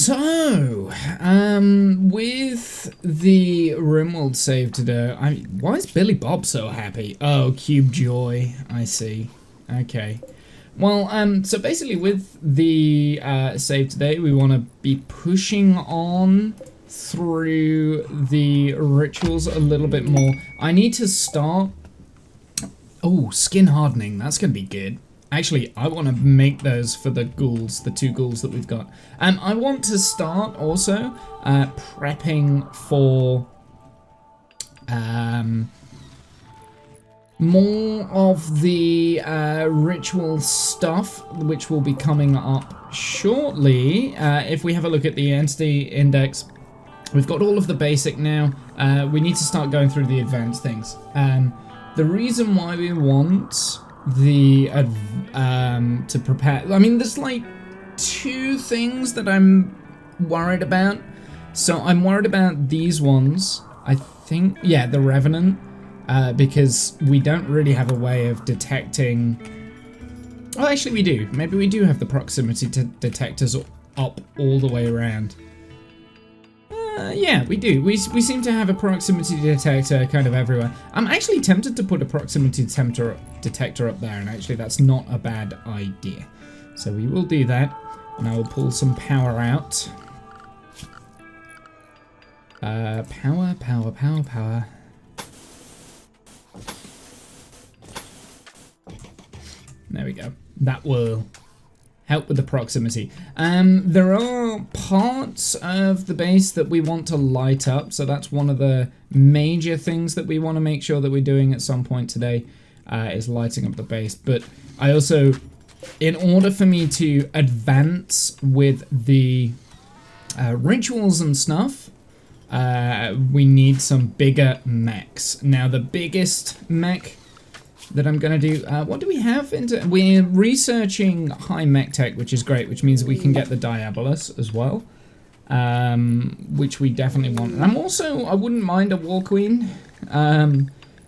So, with the Rimworld save today, why is Billy Bob so happy? Oh, Cube Joy, I see. Okay. Well, so basically with the save today, we want to be pushing on through the rituals a little bit more. I need to start... Oh, skin hardening, that's going to be good. Actually, I want to make those for the ghouls, the 2 ghouls that we've got. I want to start also prepping for more of the ritual stuff, which will be coming up shortly. If we have a look at the entity index, we've got all of the basic now. We need to start going through the advanced things. The reason why we want the to prepare, I mean, there's like 2 things that I'm worried about. So I'm worried about these ones, I think. Yeah, the Revenant, because we don't really have a way of detecting. Well, actually we do. Maybe we do have the proximity detectors up all the way around. Yeah, we do. We seem to have a proximity detector kind of everywhere. I'm actually tempted to put a proximity detector up there, and actually that's not a bad idea. So we will do that, and I will pull some power out. Power. There we go. That will help with the proximity. There are parts of the base that we want to light up, so that's one of the major things that we want to make sure that we're doing at some point today, is lighting up the base. But I also, in order for me to advance with the rituals and stuff, we need some bigger mechs. Now, the biggest mech that I'm gonna do, what do we have we're researching high mech tech, which is great, which means we can get the Diabolus as well, which we definitely want. And I wouldn't mind a War Queen.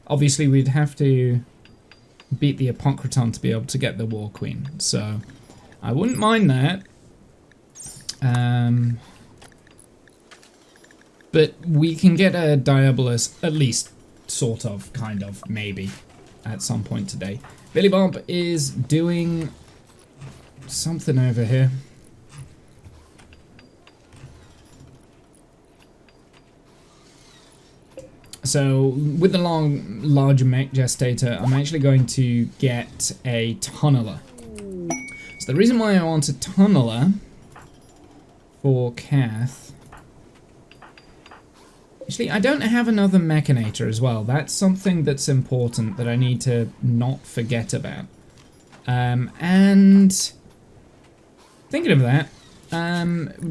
Obviously we'd have to beat the Apocryton to be able to get the War Queen, so I wouldn't mind that. But we can get a Diabolus, at least, sort of, kind of, maybe, at some point today. Billy Bob is doing something over here. So with the larger mech gestator, I'm actually going to get a tunneler. So the reason why I want a tunneler for Kath, actually, I don't have another mechanator as well. That's something that's important that I need to not forget about. And thinking of that,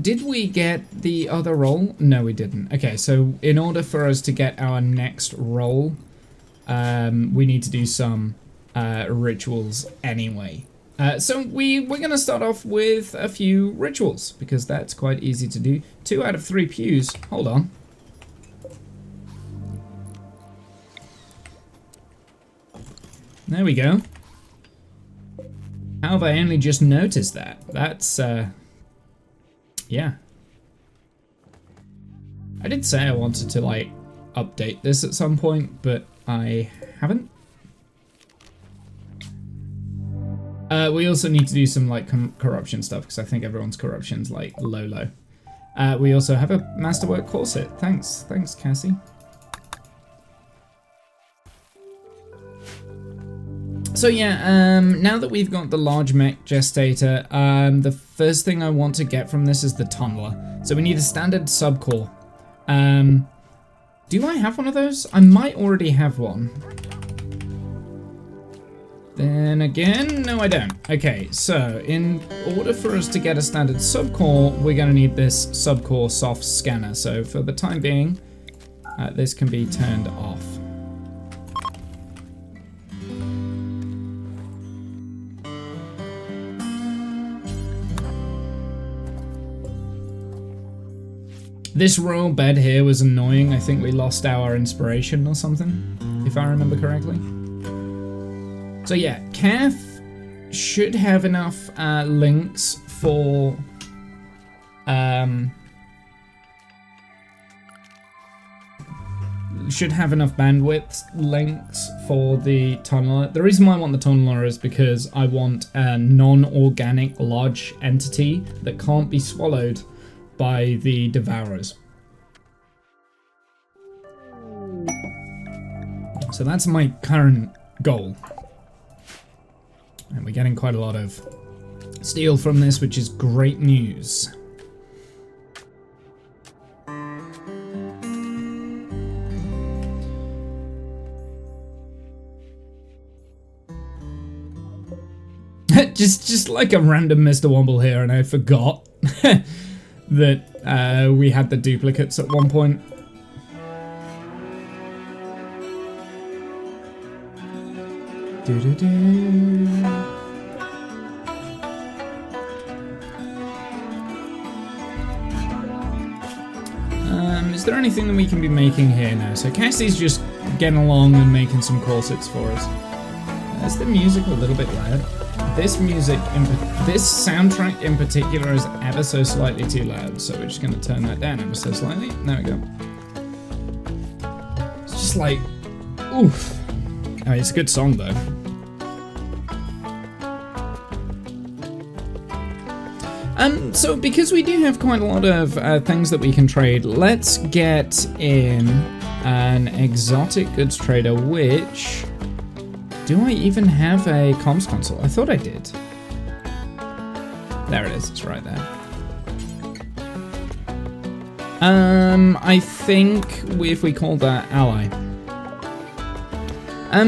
did we get the other role? No, we didn't. Okay, so in order for us to get our next role, we need to do some rituals anyway. So we're going to start off with a few rituals, because that's quite easy to do. 2 out of 3 pews. Hold on. There we go. How have I only just noticed that? That's, yeah. I did say I wanted to, like, update this at some point, but I haven't. We also need to do some, like, corruption stuff, because I think everyone's corruption's, like, low. We also have a Masterwork corset. Thanks, Cassie. So yeah, now that we've got the large mech gestator, the first thing I want to get from this is the tunneler. So we need a standard subcore. Do I have one of those? I might already have one. Then again, no I don't. Okay, so in order for us to get a standard subcore, we're gonna need this subcore soft scanner. So for the time being, this can be turned off. This royal bed here was annoying. I think we lost our inspiration or something, if I remember correctly. So yeah, Kath should have enough links for should have enough bandwidth links for the tunneler. The reason why I want the tunneler is because I want a non-organic large entity that can't be swallowed by the devourers. So that's my current goal. And we're getting quite a lot of steel from this, which is great news. just like a random Mr. Womble here, and I forgot that we had the duplicates at one point. Is there anything that we can be making here now? So Cassie's just getting along and making some corsets for us. Is the music a little bit loud? This music, this soundtrack in particular is ever so slightly too loud, so we're just going to turn that down ever so slightly. There we go. It's just like, oof. Oh, it's a good song though. So because we do have quite a lot of things that we can trade, let's get in an exotic goods trader, which... Do I even have a comms console? I thought I did. There it is, it's right there. I think if we call that ally.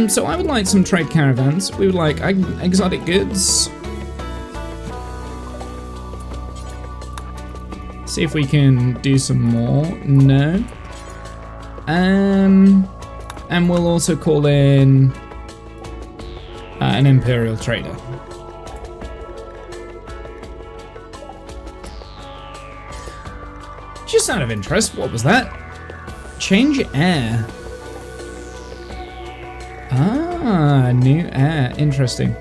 So I would like some trade caravans. We would like exotic goods. See if we can do some more. No. And we'll also call in an Imperial trader. Just out of interest, what was that? Change heir. Ah, new heir. Interesting.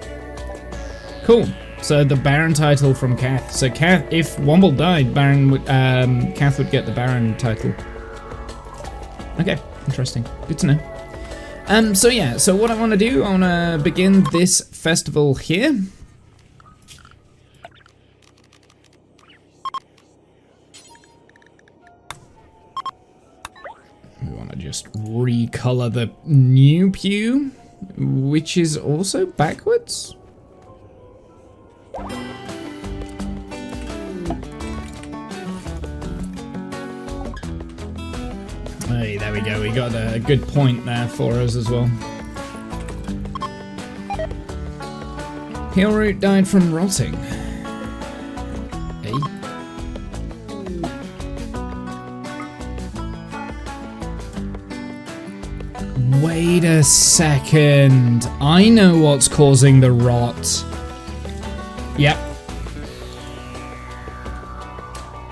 Cool. So the Baron title from Kath. So Kath, if Womble died, Baron would, Kath would get the Baron title. Okay, interesting. Good to know. So yeah, so what I want to do, I want to begin this festival here. We want to just recolor the new pew, which is also backwards. Hey, there we go. We got a good point there for us as well. Heelroot died from rotting. Hey. Wait a second. I know what's causing the rot. Yep.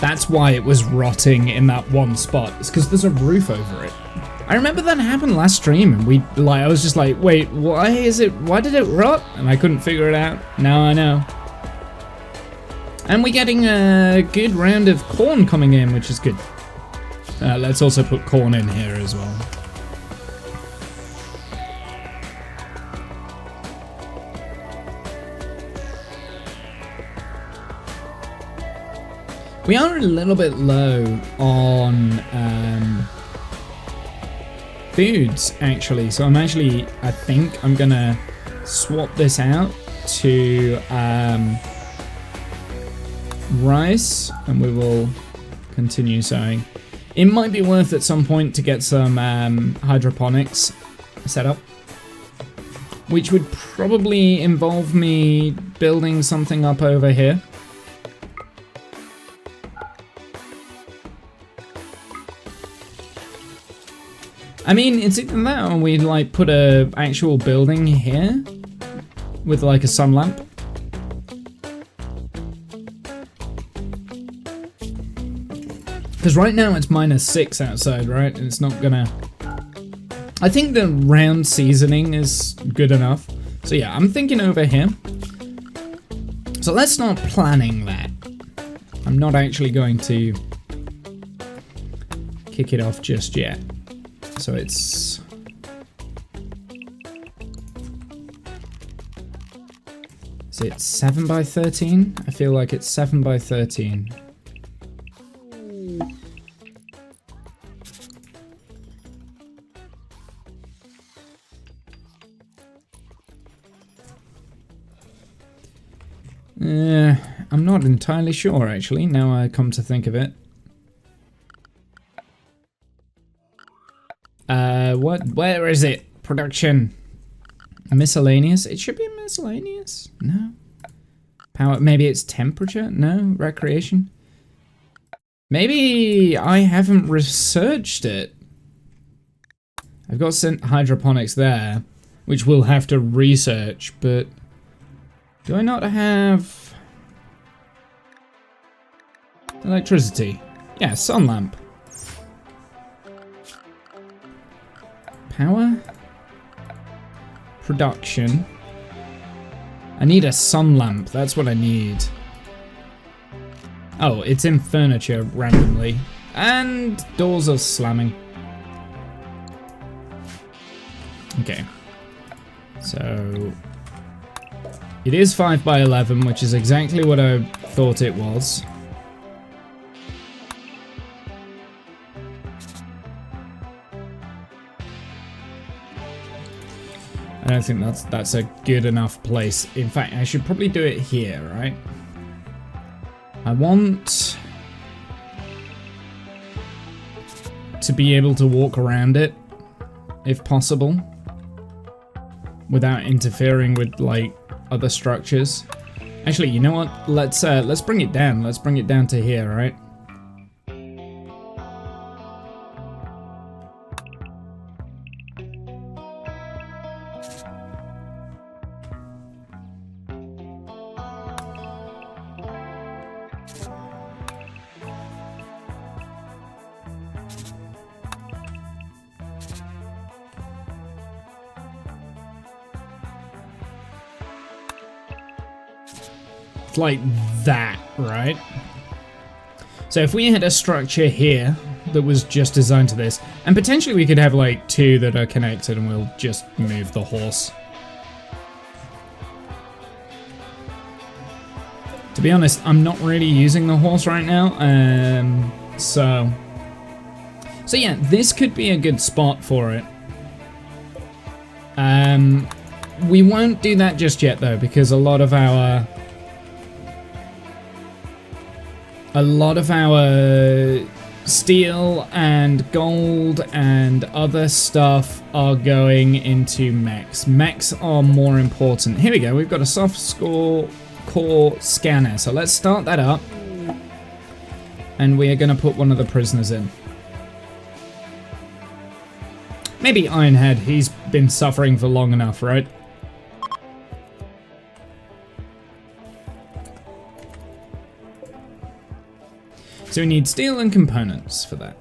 That's why it was rotting in that one spot. It's because there's a roof over it. I remember that happened last stream, and I was just like, wait, why did it rot? And I couldn't figure it out. Now I know. And we're getting a good round of corn coming in, which is good. Let's also put corn in here as well. We are a little bit low on foods, actually. So I think I'm gonna swap this out to rice, and we will continue sowing. It might be worth at some point to get some hydroponics set up, which would probably involve me building something up over here. I mean, it's either that or we like put a actual building here with like a sun lamp. Because right now it's -6 outside, right? And it's not gonna... I think the round seasoning is good enough. So yeah, I'm thinking over here. So let's start planning that. I'm I'm not actually going to kick it off just yet. So it's... Is it 7 by 13? I feel like it's 7 by 13. I'm not entirely sure, actually, now I come to think of it. Where is it? Production. Miscellaneous? It should be miscellaneous. No. Power, maybe it's temperature? No. Recreation? Maybe I haven't researched it. I've got hydroponics there, which we'll have to research, but do I not have electricity? Yeah, sun lamp. Power? Production. I need a sun lamp, that's what I need. Oh, it's in furniture randomly. And doors are slamming. Okay. So... It is 5 by 11, which is exactly what I thought it was. I don't think that's a good enough place. In fact, I should probably do it here, right? I want to be able to walk around it, if possible, without interfering with, like, other structures. Actually, you know what? Let's bring it down. Let's bring it down to here, right? Like that, right? So if we had a structure here that was just designed to this, and potentially we could have like 2 that are connected and we'll just move the horse. To be honest, I'm not really using the horse right now, so yeah, this could be a good spot for it. We won't do that just yet though, because a lot of our steel and gold and other stuff are going into mechs. Mechs are more important. Here we go, we've got a soft core scanner. So let's start that up. And we are going to put one of the prisoners in. Maybe Ironhead, he's been suffering for long enough, right? So we need steel and components for that.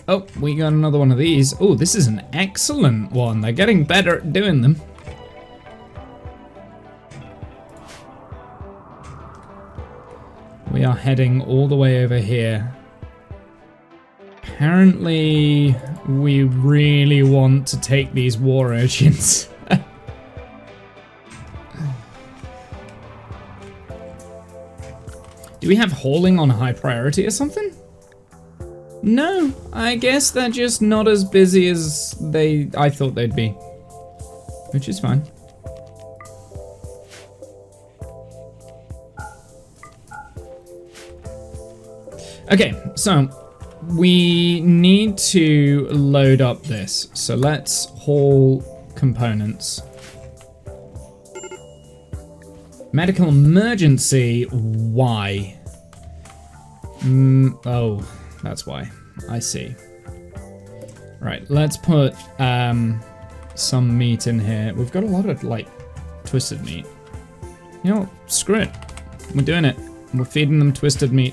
Oh, we got another one of these. Oh, this is an excellent one. They're getting better at doing them. We are heading all the way over here. Apparently, we really want to take these war urchins. Do we have hauling on high priority or something? No, I guess they're just not as busy as I thought they'd be. Which is fine. Okay, so we need to load up this. So let's haul components. Medical emergency, why? Oh, that's why. I see. Right, let's put some meat in here. We've got a lot of, like, twisted meat. You know what? Screw it. We're doing it. We're feeding them twisted meat.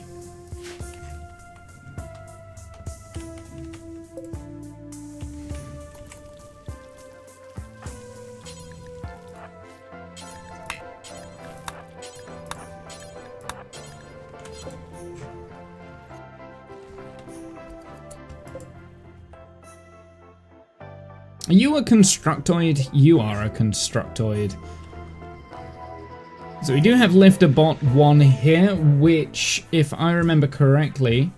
Are you a constructoid? You are a constructoid. So we do have Lifter Bot 1 here, which, if I remember correctly...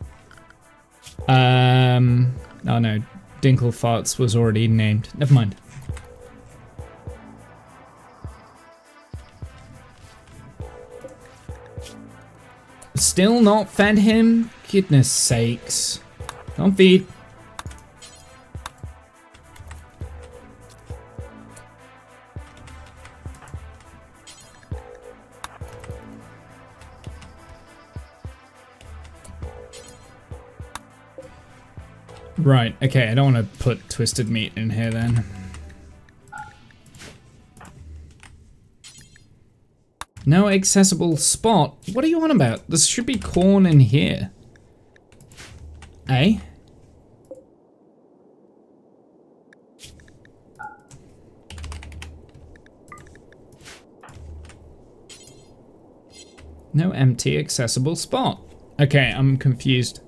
oh no, Dinkle Farts was already named. Never mind. Still not fed him? Goodness sakes. Don't feed. Right, okay, I don't want to put twisted meat in here then. No accessible spot? What are you on about? There should be corn in here. Eh? No empty accessible spot. Okay, I'm confused.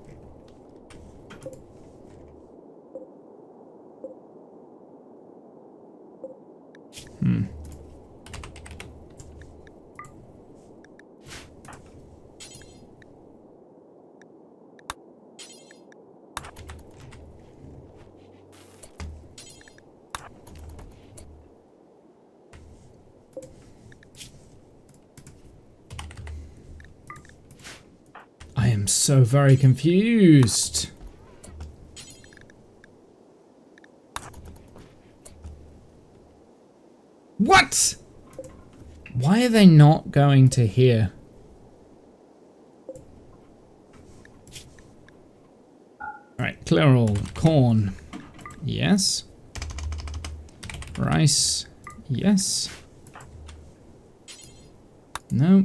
I am so very confused. What? Why are they not going to here? Alright, clear all. Corn. Yes. Rice. Yes. No.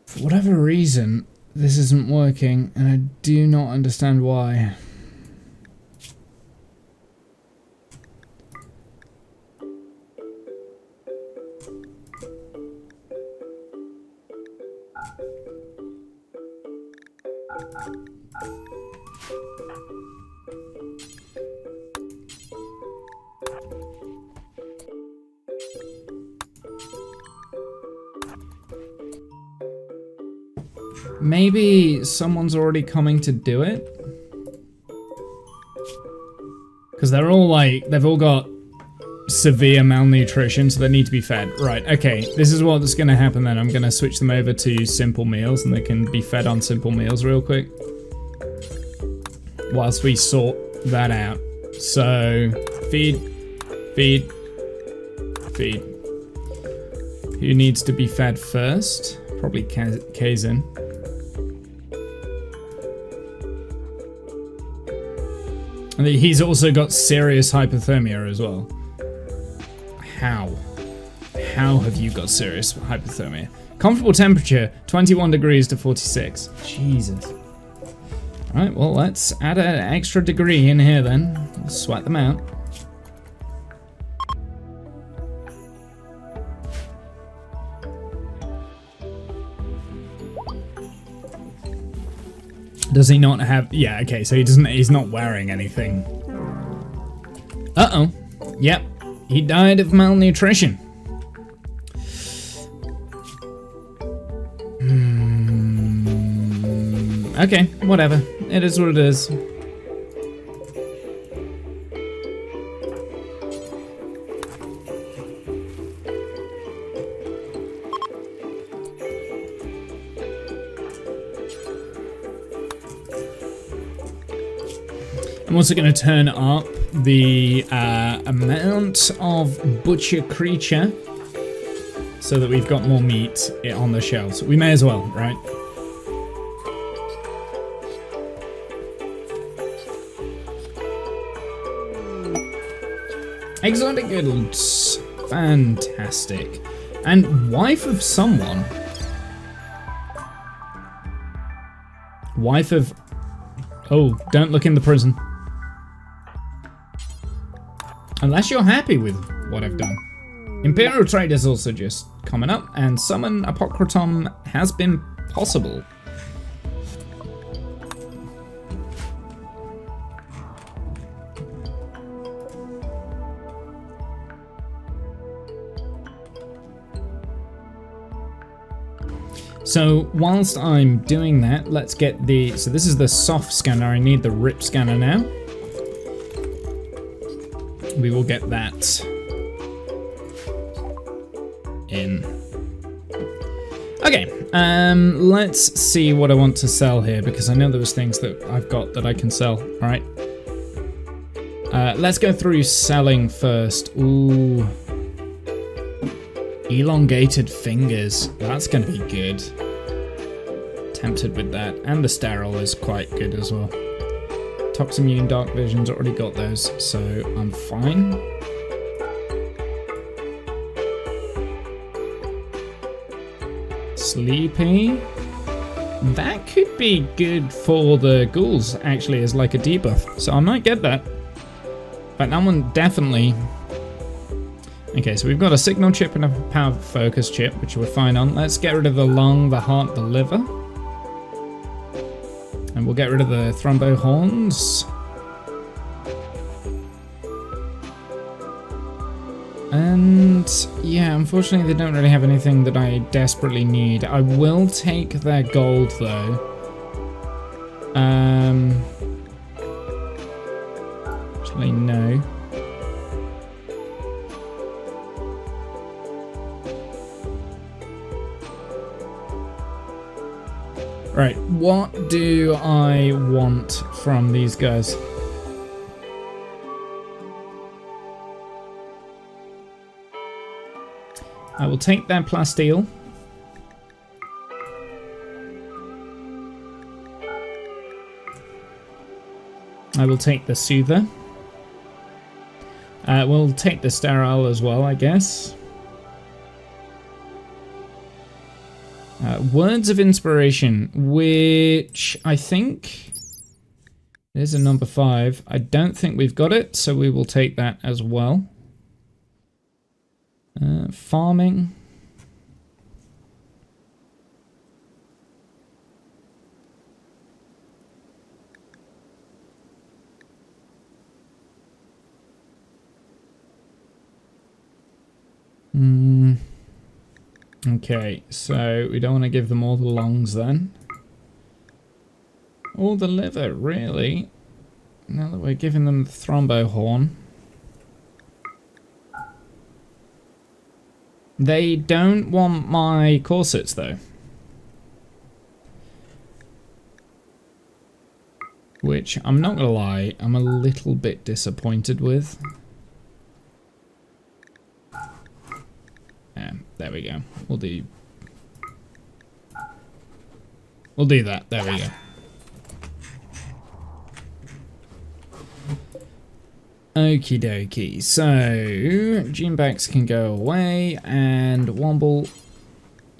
For whatever reason, this isn't working, and I do not understand why. Maybe someone's already coming to do it? Because they're all like, they've all got severe malnutrition, so they need to be fed. Right, okay, this is what's gonna happen then. I'm gonna switch them over to simple meals and they can be fed on simple meals real quick. Whilst we sort that out. So, feed, feed, feed. Who needs to be fed first? Probably Kazin. And he's also got serious hypothermia as well. How? How have you got serious hypothermia? Comfortable temperature, 21 degrees to 46. Jesus. Alright, well, let's add an extra degree in here then. Let's sweat them out. Does he not have... Yeah, okay, so he's not wearing anything. Uh-oh. Yep, he died of malnutrition. Okay, whatever. It is what it is. I'm also going to turn up the amount of butcher creature so that we've got more meat on the shelves. We may as well, right? Exotic goods. Fantastic. And wife of someone. Wife of... Oh, don't look in the prison. Unless you're happy with what I've done. Imperial trade is also just coming up, and summon Apocryton has been possible. So whilst I'm doing that, let's get the, so this is the soft scanner, I need the rip scanner now. We will get that in. Okay, let's see what I want to sell here, because I know there was things that I've got that I can sell, alright. Let's go through selling first. Ooh. Elongated fingers, that's gonna be good. Tempted with that, and the sterile is quite good as well. Toximmune, Dark Vision's already got those, so I'm fine. Sleepy. That could be good for the ghouls, actually, as like a debuff, so I might get that. But that one definitely. Okay, so we've got a signal chip and a power focus chip, which we're fine on. Let's get rid of the lung, the heart, the liver. And we'll get rid of the thrombo horns. And yeah, unfortunately they don't really have anything that I desperately need. I will take their gold though. Actually, no. Right, what do I want from these guys? I will take their plasteel. I will take the soother. We'll take the sterile as well, I guess. Words of Inspiration, which I think is a number 5. I don't think we've got it, so we will take that as well. Farming. Okay, so we don't want to give them all the lungs then. Or the liver, really. Now that we're giving them the thrombo horn. They don't want my corsets though. Which, I'm not gonna lie, I'm a little bit disappointed with. Yeah, there we go. We'll do that. There we go. Okie dokie. So, Genebacks can go away, and Womble,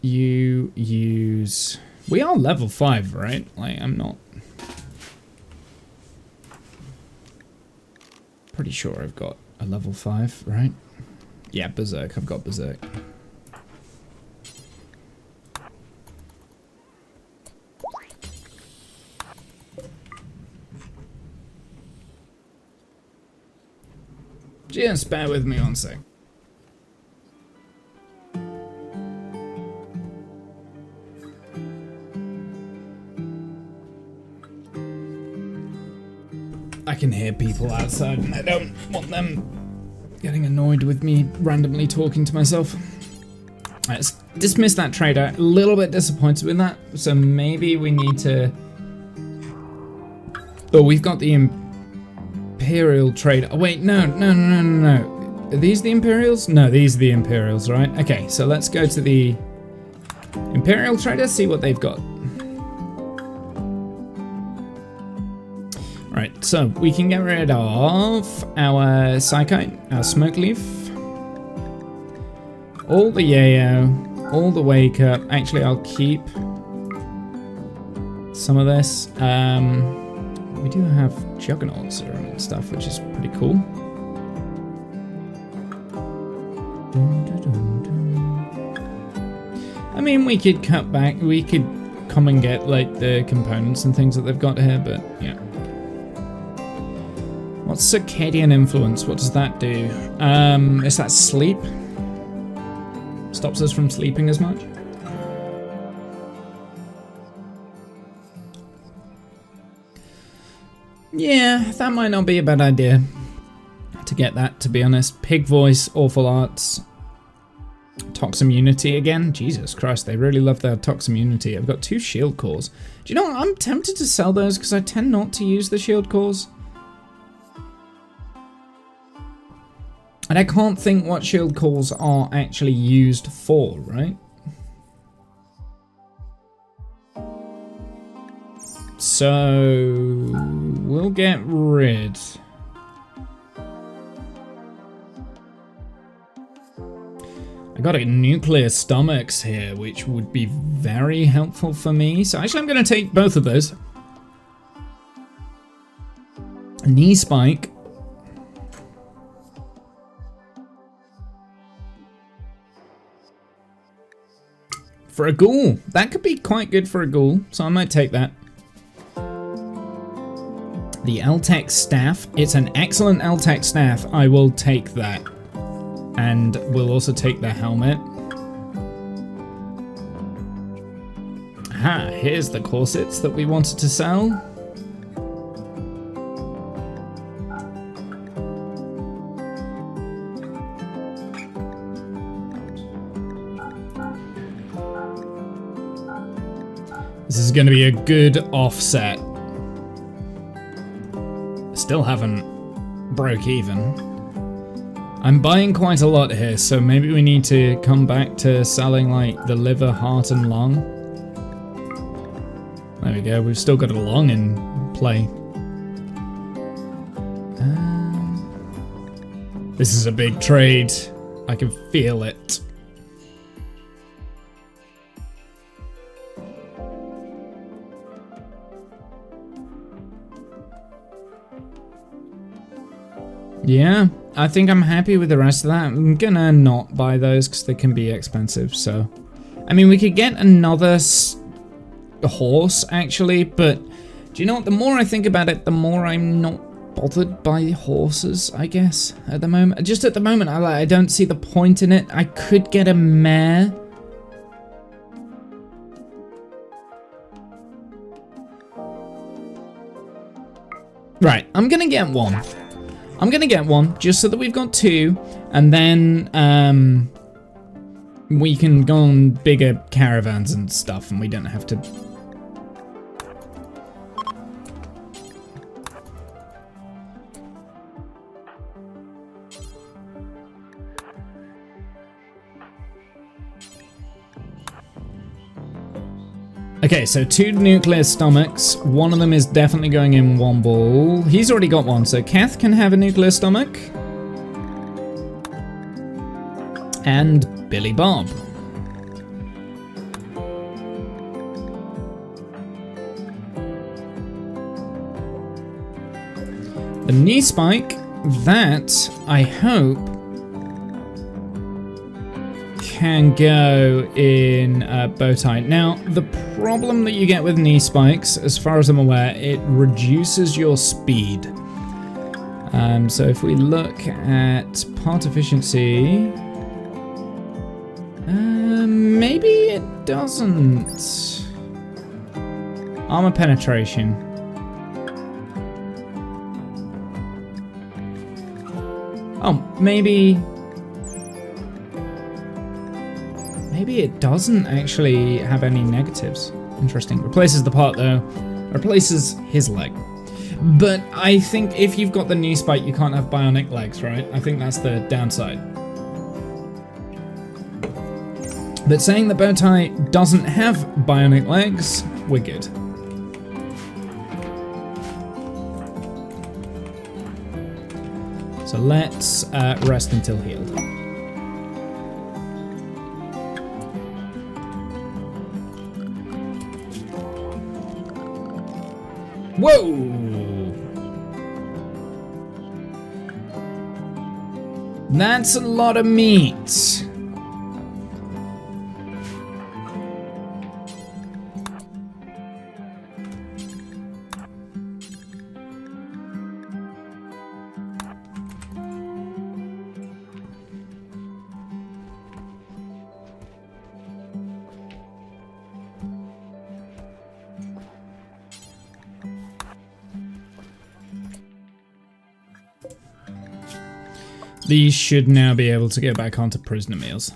you use. We are level 5, right? Like, I'm not. Pretty sure I've got a level 5, right? Yeah, Berserk. I've got Berserk. Just bear with me one sec. I can hear people outside and I don't want them getting annoyed with me randomly talking to myself. Let's dismiss that trader. A little bit disappointed with that, so maybe we need to. Oh, we've got the Imperial trader. Oh wait, no. Are these the Imperials? No, these are the Imperials, right? Okay, so let's go to the Imperial trader, see what they've got. Right, so we can get rid of our Psychite, our Smoke Leaf, all the Yayo, all the Wake Up. Actually, I'll keep some of this. We do have Juggernauts and stuff, which is pretty cool. I mean, we could cut back, we could come and get like the components and things that they've got here, but yeah. What's circadian influence? What does that do? Is that sleep? Stops us from sleeping as much? Yeah, that might not be a bad idea to get that, to be honest. Pig voice, awful arts. Tox immunity again? Jesus Christ, they really love their tox immunity. I've got 2 shield cores. Do you know what? I'm tempted to sell those because I tend not to use the shield cores. And I can't think what shield cores are actually used for, right? So we'll get rid. I got a nuclear stomachs here, which would be very helpful for me. So actually I'm going to take both of those. Knee spike. For a ghoul. That could be quite good for a ghoul, so I might take that. The L-Tech staff. It's an excellent L-Tech staff. I will take that. And we'll also take the helmet. Aha, here's the corsets that we wanted to sell. This is going to be a good offset. Still haven't broke even. I'm buying quite a lot here, so maybe we need to come back to selling like the liver, heart and lung. There we go, we've still got a lung in play. This is a big trade. I can feel it. Yeah, I think I'm happy with the rest of that. I'm gonna not buy those because they can be expensive, so. I mean, we could get another horse, actually, but do you know what? The more I think about it, the more I'm not bothered by horses, I guess, at the moment. Just at the moment, I don't see the point in it. I could get a mare. Right, I'm gonna get one. I'm gonna get one, just so that we've got 2, and then we can go on bigger caravans and stuff, and we don't have to... Okay, so 2 nuclear stomachs. One of them is definitely going in one ball. He's already got one, so Kath can have a nuclear stomach. And Billy Bob. The knee spike, that, I hope, can go in bow tie. Now, the problem that you get with knee spikes, as far as I'm aware, it reduces your speed. So if we look at part efficiency, maybe it doesn't. Armor penetration. Oh, maybe it doesn't actually have any negatives. Interesting. Replaces the part though. Replaces his leg. But I think if you've got the knee spike, you can't have bionic legs, right? I think that's the downside. But saying the bow tie doesn't have bionic legs, we're good. So let's rest until healed. Whoa! That's a lot of meat. These should now be able to go back onto prisoner meals.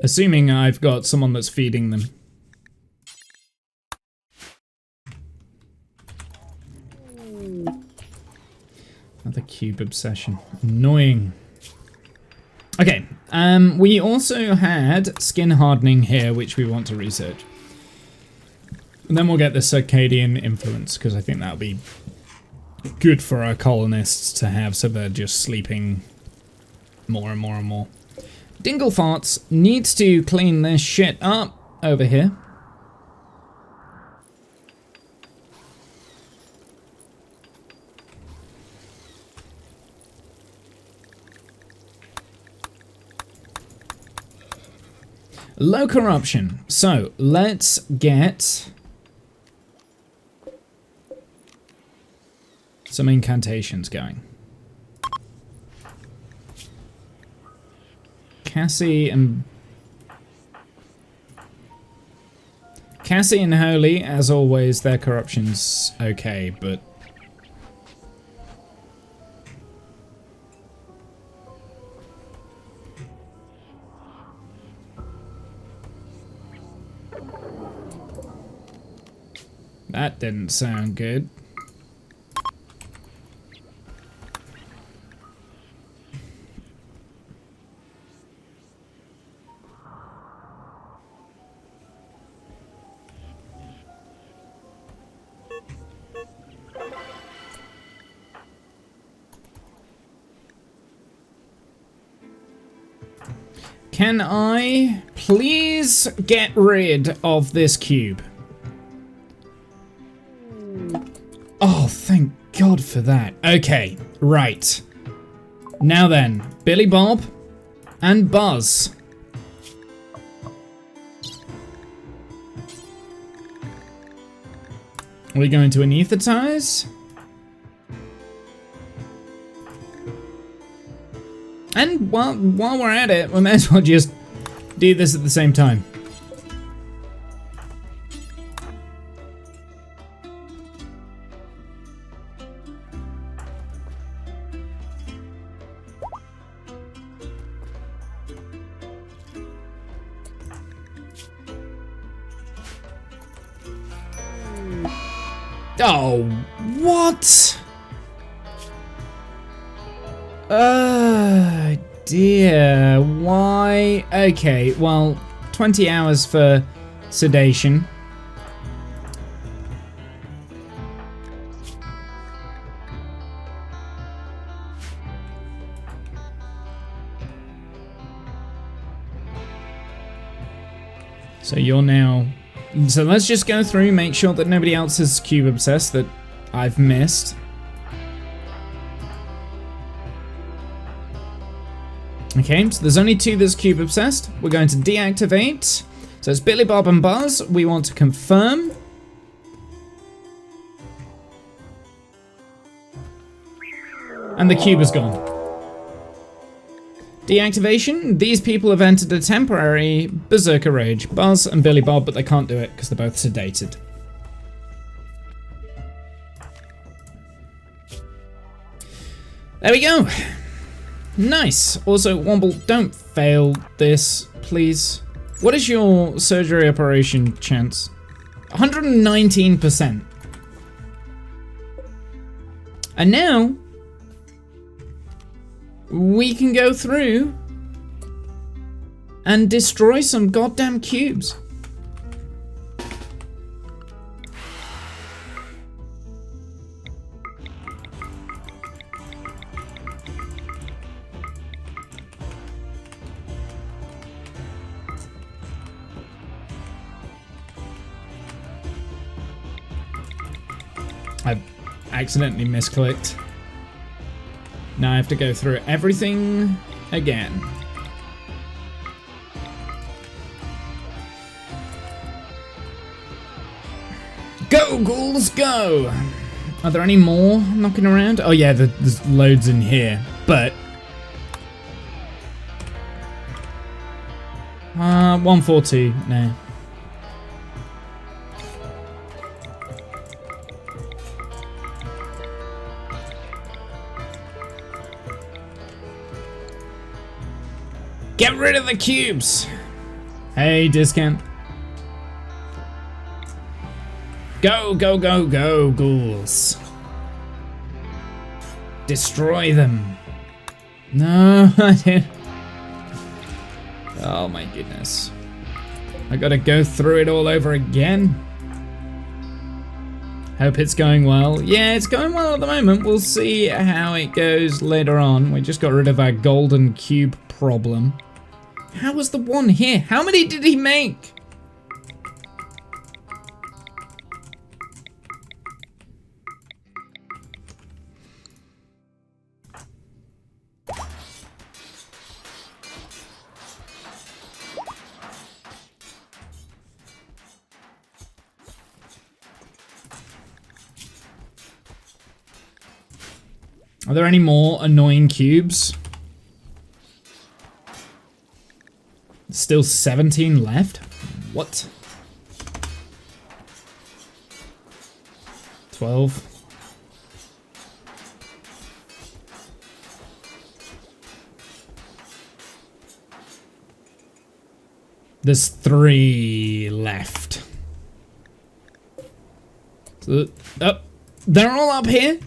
Assuming I've got someone that's feeding them. Another cube obsession. Annoying. Okay, we also had skin hardening here, which we want to research. And then we'll get the circadian influence, because I think that'll be good for our colonists to have, so they're just sleeping more and more and more. Dingle Farts needs to clean this shit up over here. Low corruption. So let's get some incantations going. Cassie and Holy, as always, their corruption's okay, but that didn't sound good. Can I please get rid of this cube? Oh, thank God for that. Okay, right. Now then, Billy Bob and Buzz. Are we going to anesthetize? And while we're at it, we may as well just do this at the same time. Oh, what? Dear, why? Okay, well, 20 hours for sedation. So you're now... So let's just go through, make sure that nobody else is cube obsessed that I've missed. Okay, so there's only 2 that's cube obsessed. We're going to deactivate. So it's Billy Bob and Buzz. We want to confirm. And the cube is gone. Deactivation. These people have entered a temporary berserker rage. Buzz and Billy Bob, but they can't do it because they're both sedated. There we go. Nice. Also, Womble, don't fail this, please. What is your surgery operation chance? 119%. And now, we can go through and destroy some goddamn cubes. I've accidentally misclicked. Now I have to go through everything again. Go, ghouls, go! Are there any more knocking around? Oh yeah, there's loads in here, but... 142, no. Get rid of the cubes! Hey, discount. Go, go, go, go, ghouls. Destroy them. No, I didn't. Oh my goodness. I gotta go through it all over again. Hope it's going well. Yeah, it's going well at the moment. We'll see how it goes later on. We just got rid of our golden cube problem. How was the one here? How many did he make? Are there any more annoying cubes? Still 17 left? What? 12. There's 3 left. So, oh, they're all up here?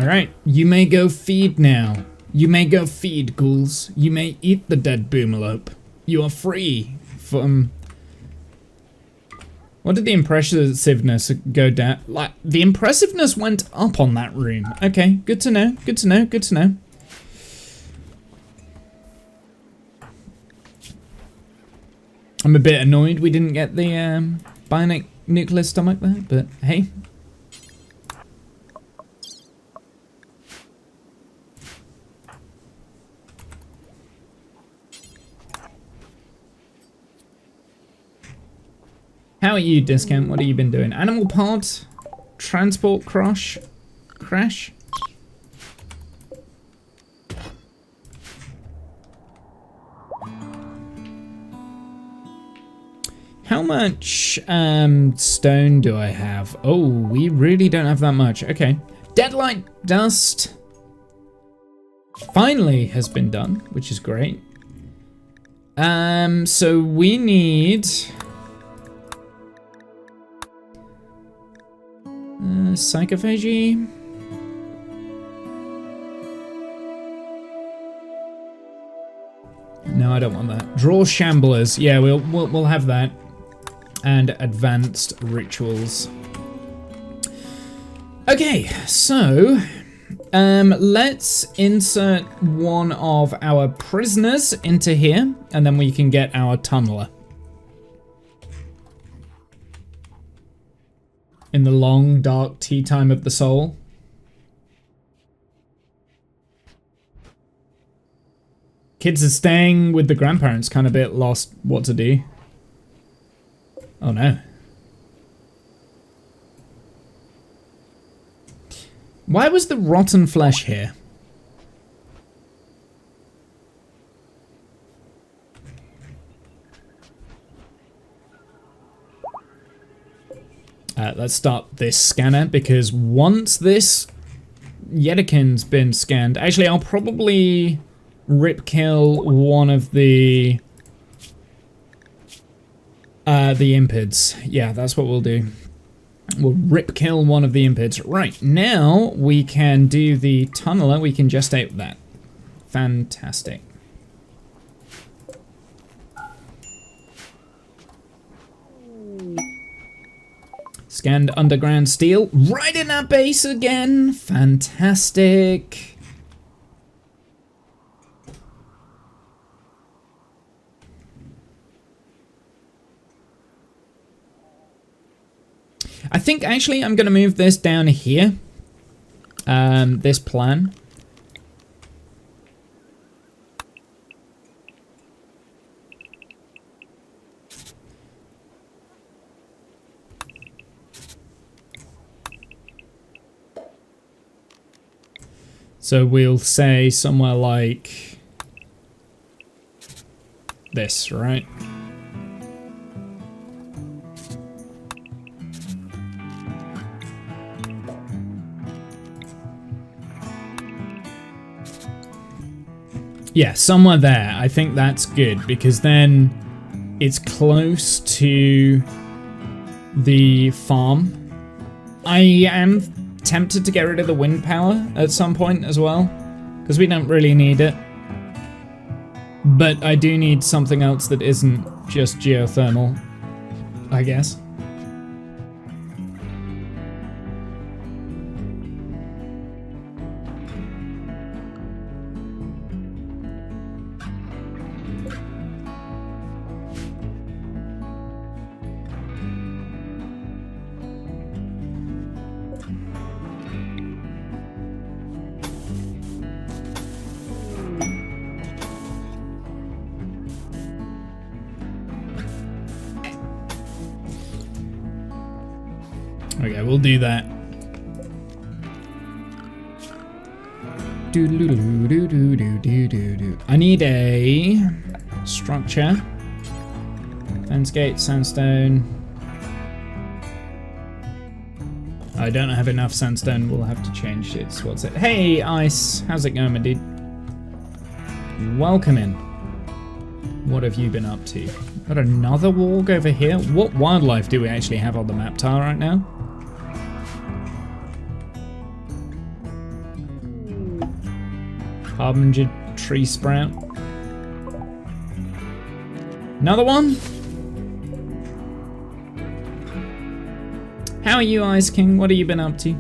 Alright, you may go feed now. You may go feed, ghouls. You may eat the dead boomalope. You are free from... What did the impressiveness go down? Like, the impressiveness went up on that room. Okay, good to know, good to know, good to know. I'm a bit annoyed we didn't get the bionic nuclear stomach there, but hey. How are you, Discount? What have you been doing? Animal pod? Transport crash? Crash? How much stone do I have? Oh, we really don't have that much. Okay. Deadlight dust finally has been done, which is great. So we need... psychophagy. No, I don't want that. Draw shamblers. Yeah, we'll have that. And advanced rituals. Okay, so let's insert one of our prisoners into here, and then we can get our tunneler. In the long, dark tea time of the soul. Kids are staying with the grandparents, kind of a bit lost what to do. Oh no. Why was the rotten flesh here? Let's start this scanner, because once this Yetikin's been scanned... Actually, I'll probably rip kill one of the impids. Yeah, that's what we'll do. We'll rip kill one of the impids. Right, now we can do the tunneler. We can gestate that. Fantastic. Scanned underground steel, right in our base again. Fantastic. I think actually I'm going to move this down here. This plan. So we'll say somewhere like this, right? Yeah, somewhere there. I think that's good because then it's close to the farm. I am tempted to get rid of the wind power at some point as well because we don't really need it. But I do need something else that isn't just geothermal, I guess. Okay, we'll do that. I need a structure. Fence gate, sandstone. I don't have enough sandstone. We'll have to change it. What's it? Hey, Ice. How's it going, my dude? Welcome in. What have you been up to? Got another warg over here. What wildlife do we actually have on the map tile right now? Harbinger tree sprout. Another one? How are you, Ice King? What have you been up to?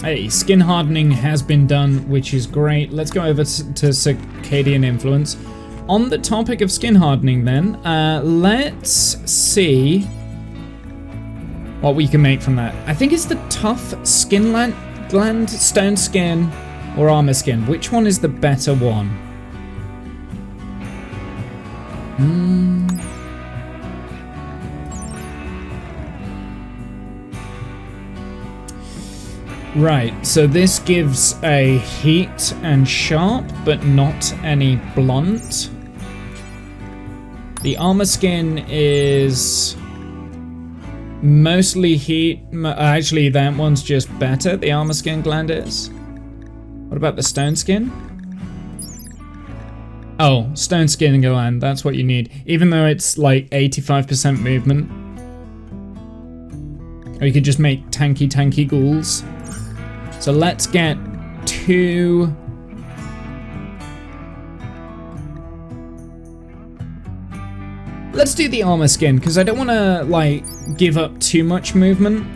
Hey, skin hardening has been done, which is great. Let's go over to Circadian Influence. On the topic of skin hardening then, let's see what we can make from that. I think it's the tough skin gland, stone skin, or armor skin. Which one is the better one? Right, so this gives a heat and sharp, but not any blunt. The armor skin is mostly heat. Actually, that one's just better. The armor skin gland is. What about the stone skin? Oh, stone skin gland, that's what you need. Even though it's like 85% movement. Or you could just make tanky ghouls. So let's get 2. Let's do the armor skin, because I don't want to, like, give up too much movement.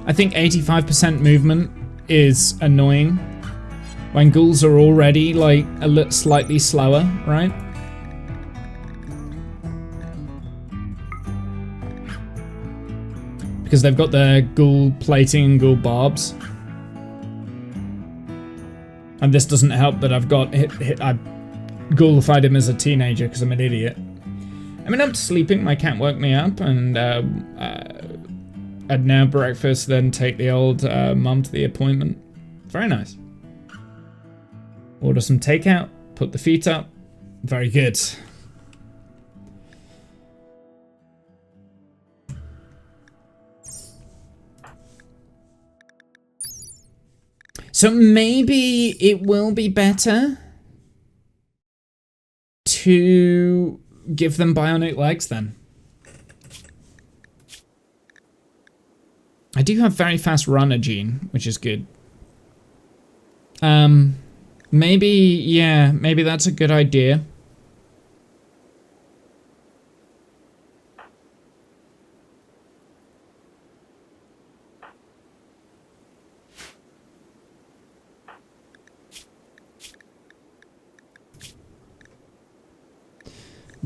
I think 85% movement is annoying. When ghouls are already, like, a little slightly slower, right? Because they've got their ghoul plating and ghoul barbs. And this doesn't help that I've got I ghoulified him as a teenager because I'm an idiot. I mean, I'm sleeping. My cat woke me up, and I'd now breakfast, then take the old mum to the appointment. Very nice. Order some takeout. Put the feet up. Very good. So maybe it will be better to give them bionic legs then. I do have very fast runner gene, which is good. Maybe, yeah, maybe that's a good idea.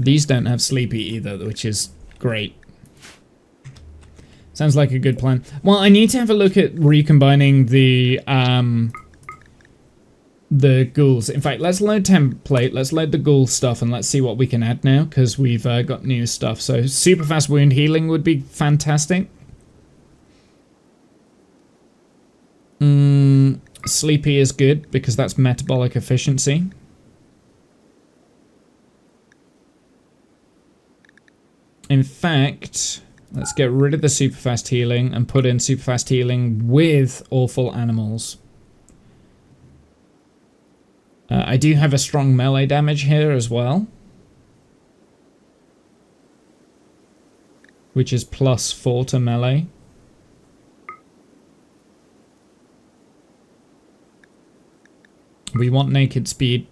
These don't have sleepy either, which is great. Sounds like a good plan. Well, I need to have a look at recombining the ghouls. In fact, let's load template, let's load the ghoul stuff, and let's see what we can add now, because we've got new stuff. So super fast wound healing would be fantastic. Sleepy is good, because that's metabolic efficiency. In fact, let's get rid of the super fast healing and put in super fast healing with awful animals. I do have a strong melee damage here as well, which is +4 to melee. We want naked speed.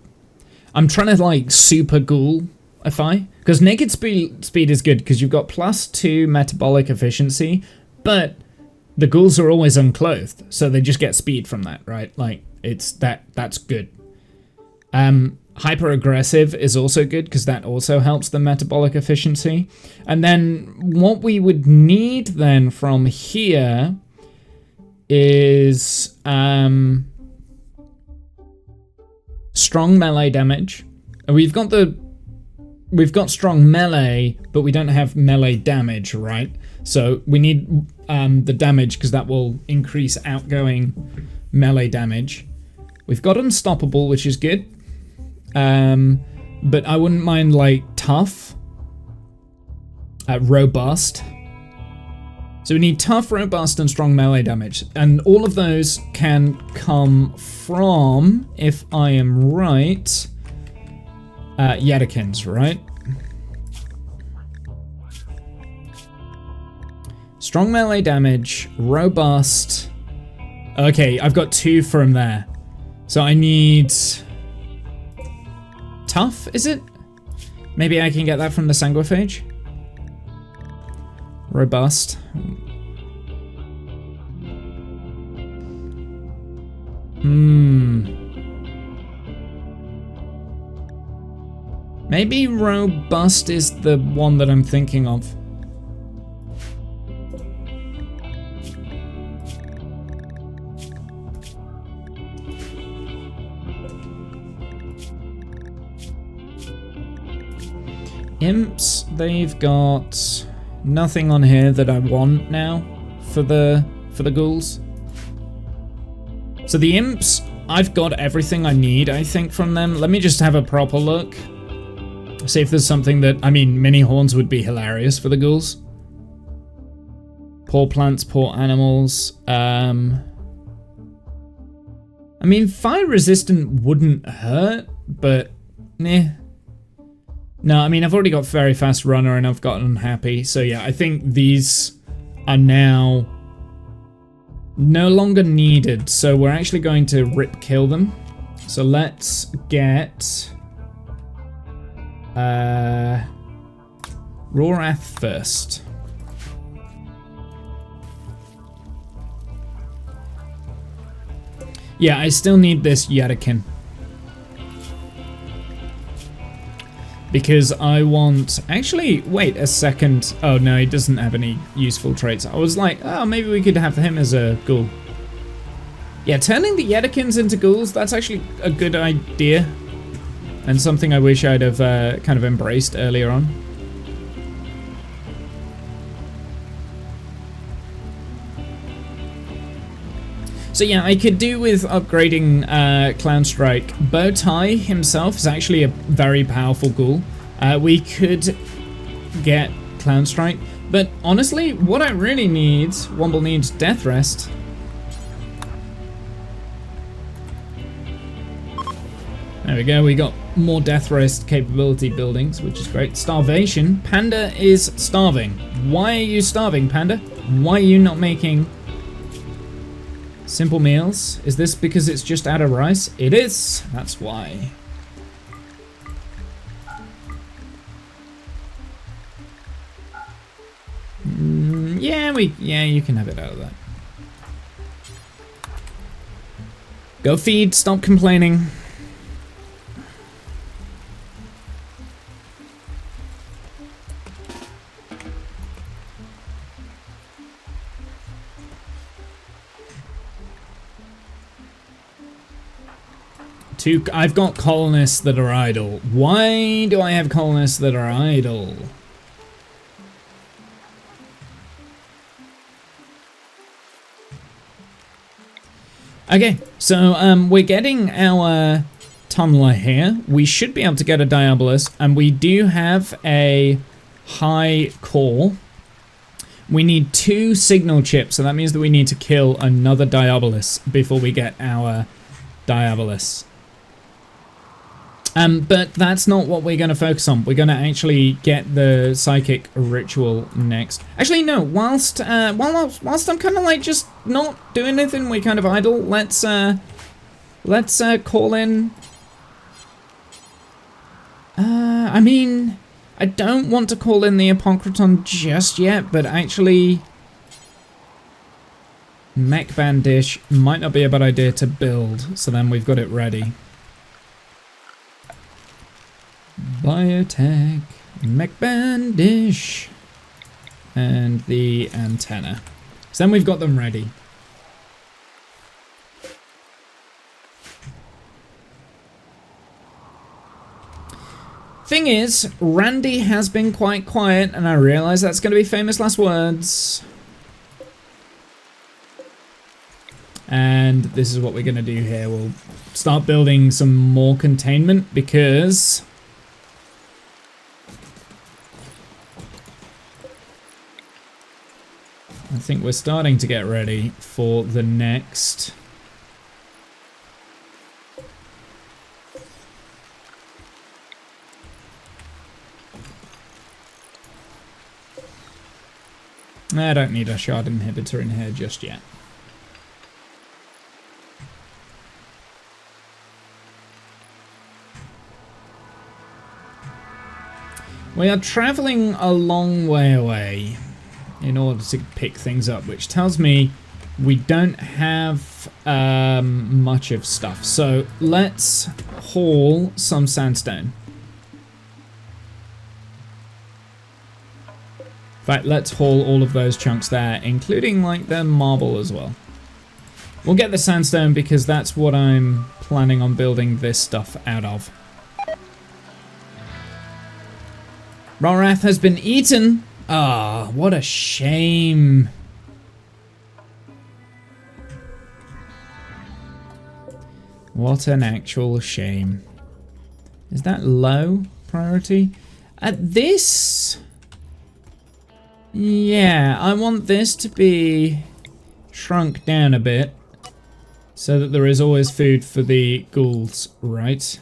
I'm trying to like super ghoulify, because naked speed is good because you've got +2 metabolic efficiency, but the ghouls are always unclothed, so they just get speed from that, right? Like it's that's good. Hyper aggressive is also good because that also helps the metabolic efficiency. And then what we would need then from here is strong melee damage. We've got strong melee, but we don't have melee damage, right? So we need the damage because that will increase outgoing melee damage. We've got unstoppable, which is good. But I wouldn't mind like tough, robust. So we need tough, robust, and strong melee damage. And all of those can come from, if I am right, Yadikins, right? Strong melee damage, robust. Okay, I've got 2 from there. So I need tough, is it? Maybe I can get that from the Sanguiphage. Robust. Maybe robust is the one that I'm thinking of. Imps, they've got nothing on here that I want now for the ghouls. So the imps, I've got everything I need, I think, from them. Let me just have a proper look. See if there's something that, I mean, mini horns would be hilarious for the ghouls. Poor plants, poor animals. I mean, fire resistant wouldn't hurt, but nah. No, I mean, I've already got very fast runner and I've got unhappy. So yeah, I think these are now no longer needed. So we're actually going to rip kill them. So let's get Rorath first. Yeah, I still need this Yadikin. Because I want... Actually, wait a second. Oh, no, he doesn't have any useful traits. I was like, oh, maybe we could have him as a ghoul. Yeah, turning the Yedikins into ghouls, that's actually a good idea. And something I wish I'd have kind of embraced earlier on. So yeah, I could do with upgrading Clownstrike. Bowtie himself is actually a very powerful ghoul. We could get Clownstrike, but honestly, what I really need, Womble needs Death Rest. There we go, we got more Death Rest capability buildings, which is great. Starvation. Panda is starving. Why are you starving, Panda? Why are you not making simple meals? Is this because it's just out of rice? It is. That's why. Yeah, you can have it out of that. Go feed. Stop complaining. I've got colonists that are idle. Why do I have colonists that are idle? Okay, so we're getting our tunneler here. We should be able to get a Diabolus, and we do have a high core. We need 2 signal chips, so that means that we need to kill another Diabolus before we get our Diabolus. But that's not what we're going to focus on. We're going to actually get the psychic ritual next. Actually, no. Whilst I'm kind of like just not doing anything, we're kind of idle. Let's call in. I mean, I don't want to call in the Apocryton just yet, but actually, Mech Bandish might not be a bad idea to build. So then we've got it ready. Biotech, Mech Bandish, and the antenna. So then we've got them ready. Thing is, Randy has been quite quiet, and I realise that's going to be famous last words. And this is what we're going to do here. We'll start building some more containment because I think we're starting to get ready for the next. I don't need a shard inhibitor in here just yet. We are traveling a long way away in order to pick things up, which tells me we don't have much of stuff. So let's haul some sandstone. In fact, let's haul all of those chunks there, including like the marble as well. We'll get the sandstone because that's what I'm planning on building this stuff out of. Rorath has been eaten. Ah, what a shame. What an actual shame. Is that low priority? At this... Yeah, I want this to be shrunk down a bit so that there is always food for the ghouls, right?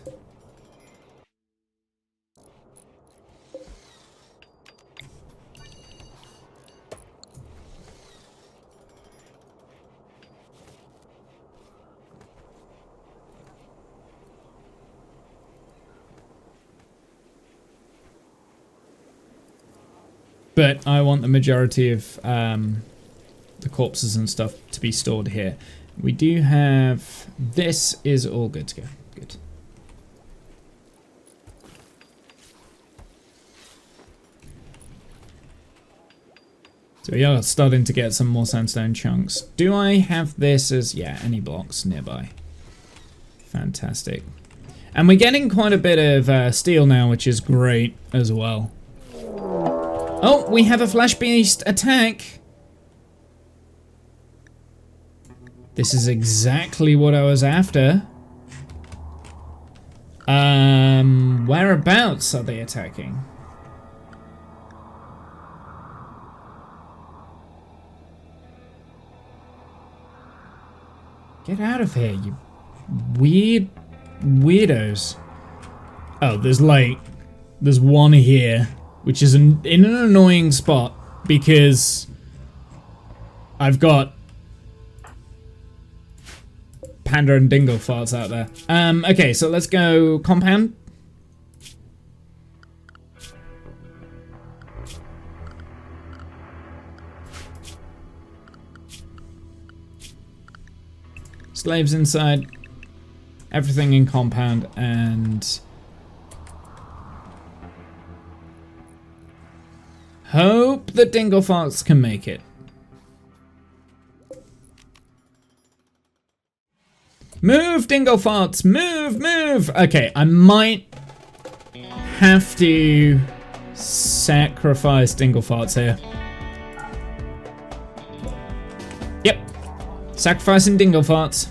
But I want the majority of the corpses and stuff to be stored here. We do have... This is all good to go. Good. So we are starting to get some more sandstone chunks. Do I have this as... Yeah, any blocks nearby. Fantastic. And we're getting quite a bit of steel now, which is great as well. Oh, we have a Flash Beast attack. This is exactly what I was after. Whereabouts are they attacking? Get out of here, you weirdos. Oh, there's one here. Which is in an annoying spot because I've got Panda and Dingle farts out there. Okay, so let's go compound. Slaves inside. Everything in compound and... Hope the Dinglefox can make it. Move, dingle farts! Move, move! Okay, I might have to sacrifice dingle farts here. Yep. Sacrificing dingle farts.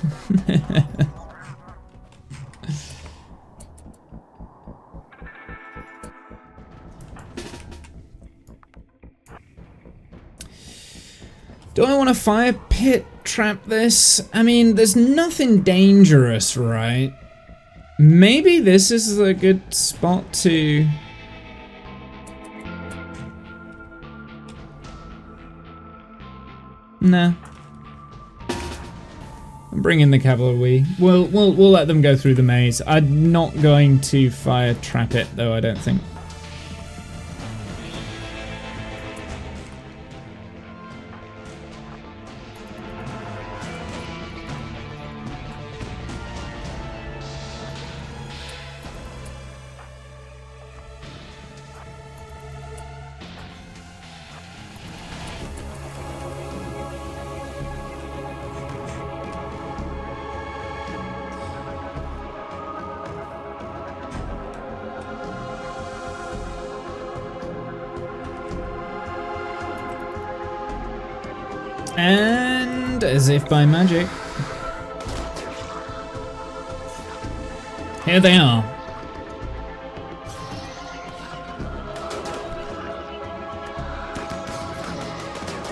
Do I want to fire pit trap this? I mean, there's nothing dangerous, right? Maybe this is a good spot to... Nah. I'm bringing the cavalry. We'll let them go through the maze. I'm not going to fire trap it, though, I don't think. And as if by magic, here they are.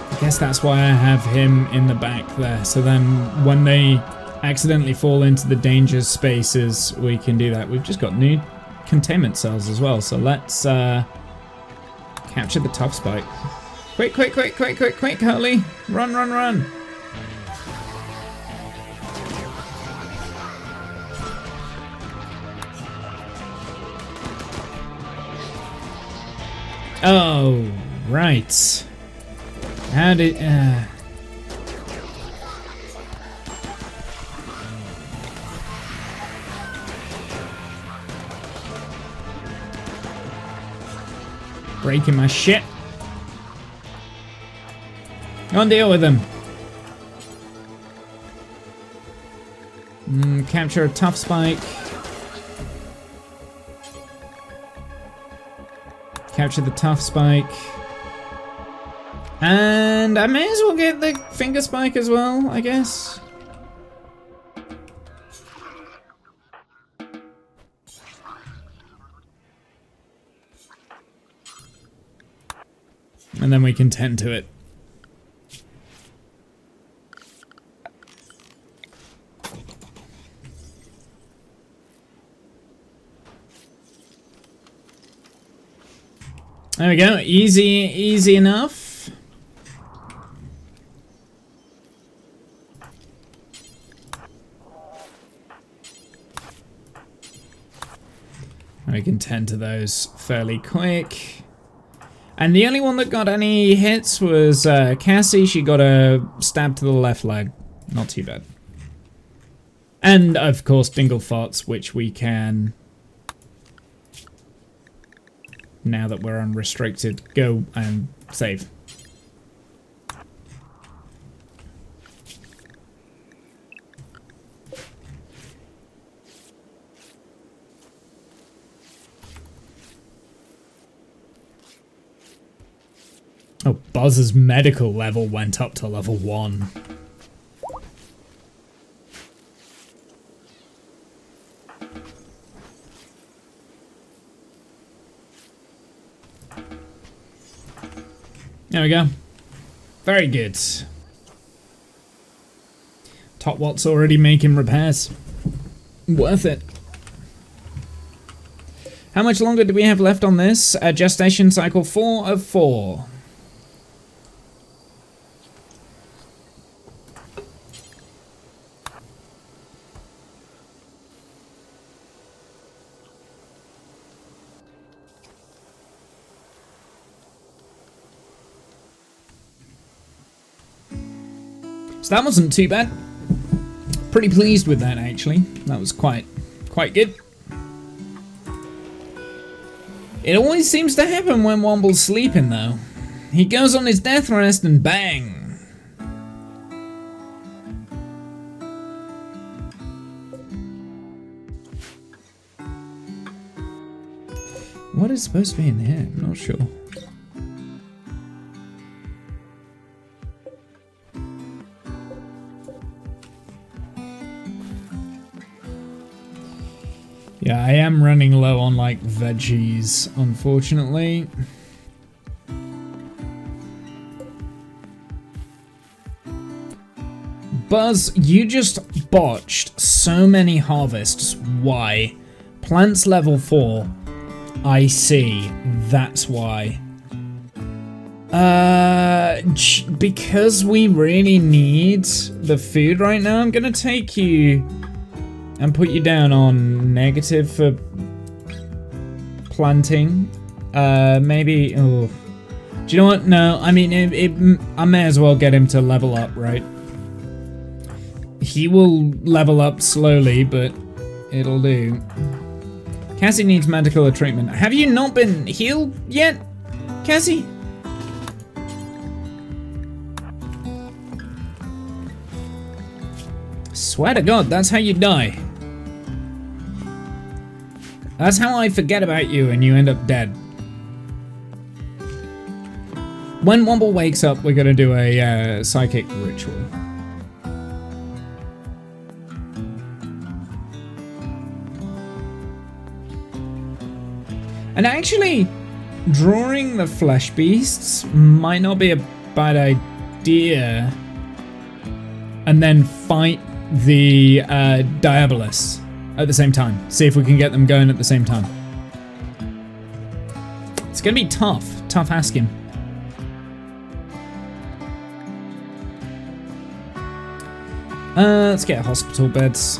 I guess that's why I have him in the back there, so then when they accidentally fall into the danger spaces, we can do that. We've just got new containment cells as well, so let's capture the tough spike. Quick, quick, quick, quick, quick, quick, Hurley. Run, run, run. Oh, right. How did... Breaking my shit. Go and deal with them. Capture a tough spike. Capture the tough spike. And I may as well get the finger spike as well, I guess. And then we can tend to it. There we go, easy enough. We can tend to those fairly quick. And the only one that got any hits was Cassie. She got a stab to the left leg. Not too bad. And of course Dingle Farts, which we can... Now that we're unrestricted, go and save. Oh, Buzz's medical level went up to level 1. There we go. Very good. Top Watt's already making repairs. Worth it. How much longer do we have left on this? Gestation cycle 4 of 4. So that wasn't too bad. Pretty pleased with that, actually. That was quite good. It always seems to happen when Womble's sleeping, though. He goes on his death rest and bang. What is supposed to be in here? I'm not sure. Yeah, I am running low on, like, veggies, unfortunately. Buzz, you just botched so many harvests. Why? Plants level 4. I see. That's why. Because we really need the food right now, I'm gonna take you and put you down on negative for planting. Maybe, oh. Do you know what? No, I mean, I may as well get him to level up, right? He will level up slowly, but it'll do. Cassie needs medical treatment. Have you not been healed yet, Cassie? Swear to God, that's how you die. That's how I forget about you and you end up dead. When Womble wakes up, we're gonna do a psychic ritual. And actually, drawing the flesh beasts might not be a bad idea. And then fight the Diabolus at the same time. See if we can get them going at the same time. It's gonna be tough. Tough asking. Let's get hospital beds.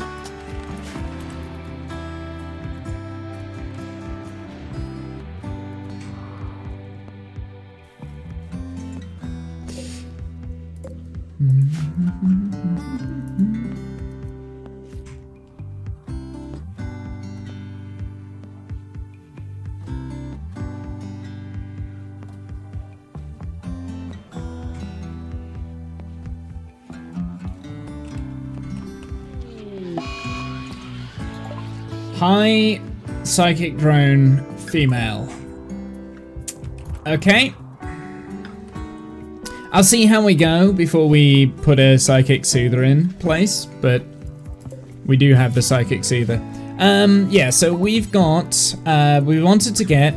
High psychic drone female. Okay. I'll see how we go before we put a psychic soother in place, but we do have the psychic soother. Yeah, so we've got, we wanted to get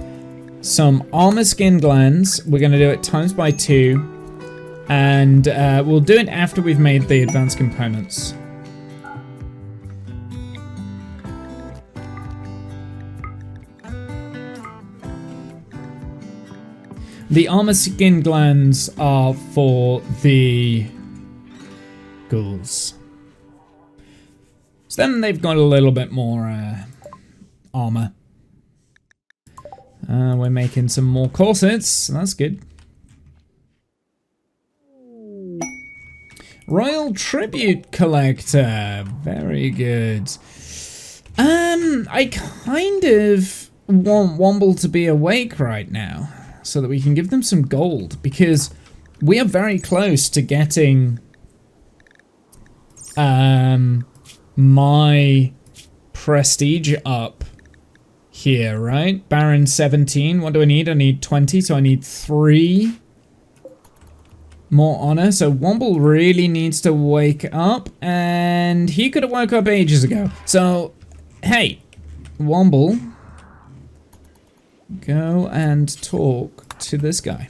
some armor skin glands. We're gonna do it times by 2, and we'll do it after we've made the advanced components. The armor skin glands are for the ghouls. So then they've got a little bit more armor. We're making some more corsets, so that's good. Royal Tribute Collector, very good. I kind of want Womble to be awake right now, so that we can give them some gold, because we are very close to getting my prestige up here, right? Baron 17, what do I need? I need 20, so I need 3 more honor. So Womble really needs to wake up, and he could have woke up ages ago. So, hey, Womble, go and talk to this guy.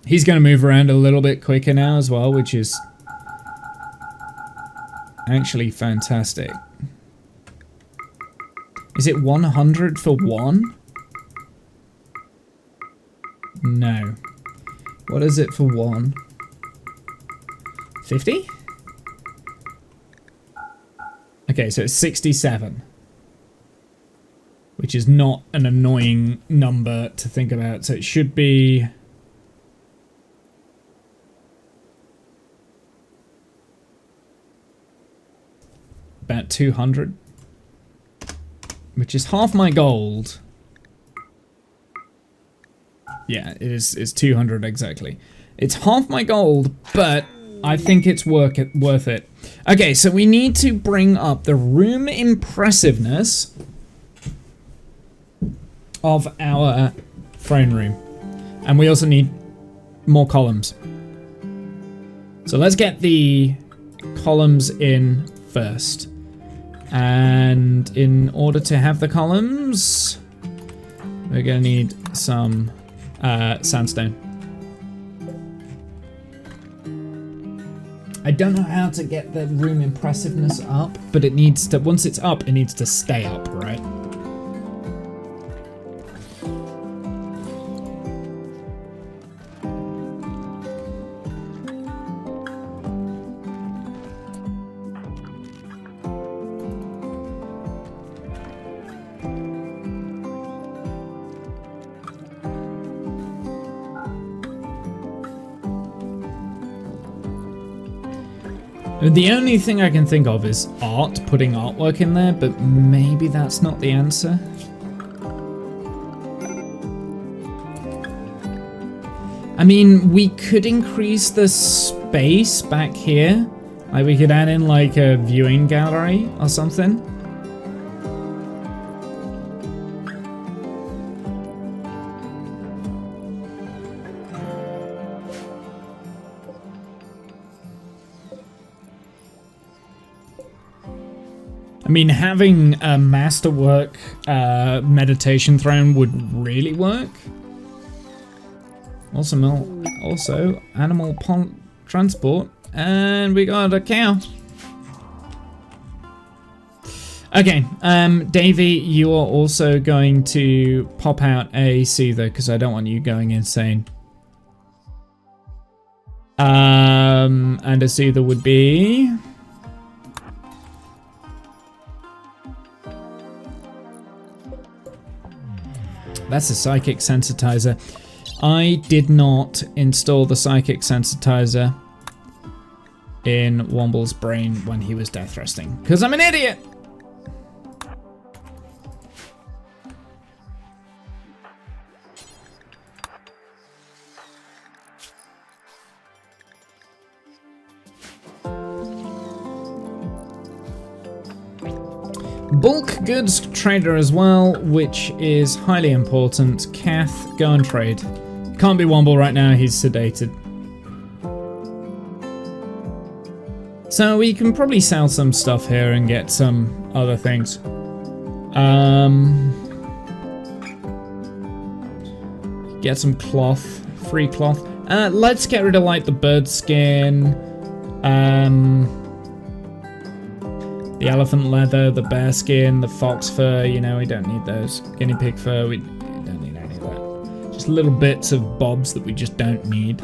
He's going to move around a little bit quicker now as well, which is actually fantastic. Is it 100 for 1? No. What is it for 1? 50? Okay, so it's 67. Which is not an annoying number to think about. So it should be... about 200. Which is half my gold. Yeah, it is 200 exactly. It's half my gold, but I think it's worth it. Okay, so we need to bring up the room impressiveness of our throne room. And we also need more columns. So let's get the columns in first. And in order to have the columns, we're going to need some sandstone. I don't know how to get the room impressiveness up, but it needs to, once it's up, it needs to stay up, right? The only thing I can think of is art, putting artwork in there, but maybe that's not the answer. I mean, we could increase the space back here. Like we could add in like a viewing gallery or something. I mean, having a masterwork meditation throne would really work. Also animal pond transport, and we got a cow. Okay, Davey, you are also going to pop out a soother because I don't want you going insane. And a soother would be. That's a psychic sensitizer. I did not install the psychic sensitizer in Womble's brain when he was death resting, because I'm an idiot! Bulk goods trader as well, which is highly important. Kath, go and trade. Can't be Womble right now, he's sedated. So we can probably sell some stuff here and get some other things. Get some cloth, free cloth. Let's get rid of like the bird skin. The elephant leather, the bear skin, the fox fur, you know, we don't need those. Guinea pig fur, we don't need any of that. Just little bits of bobs that we just don't need.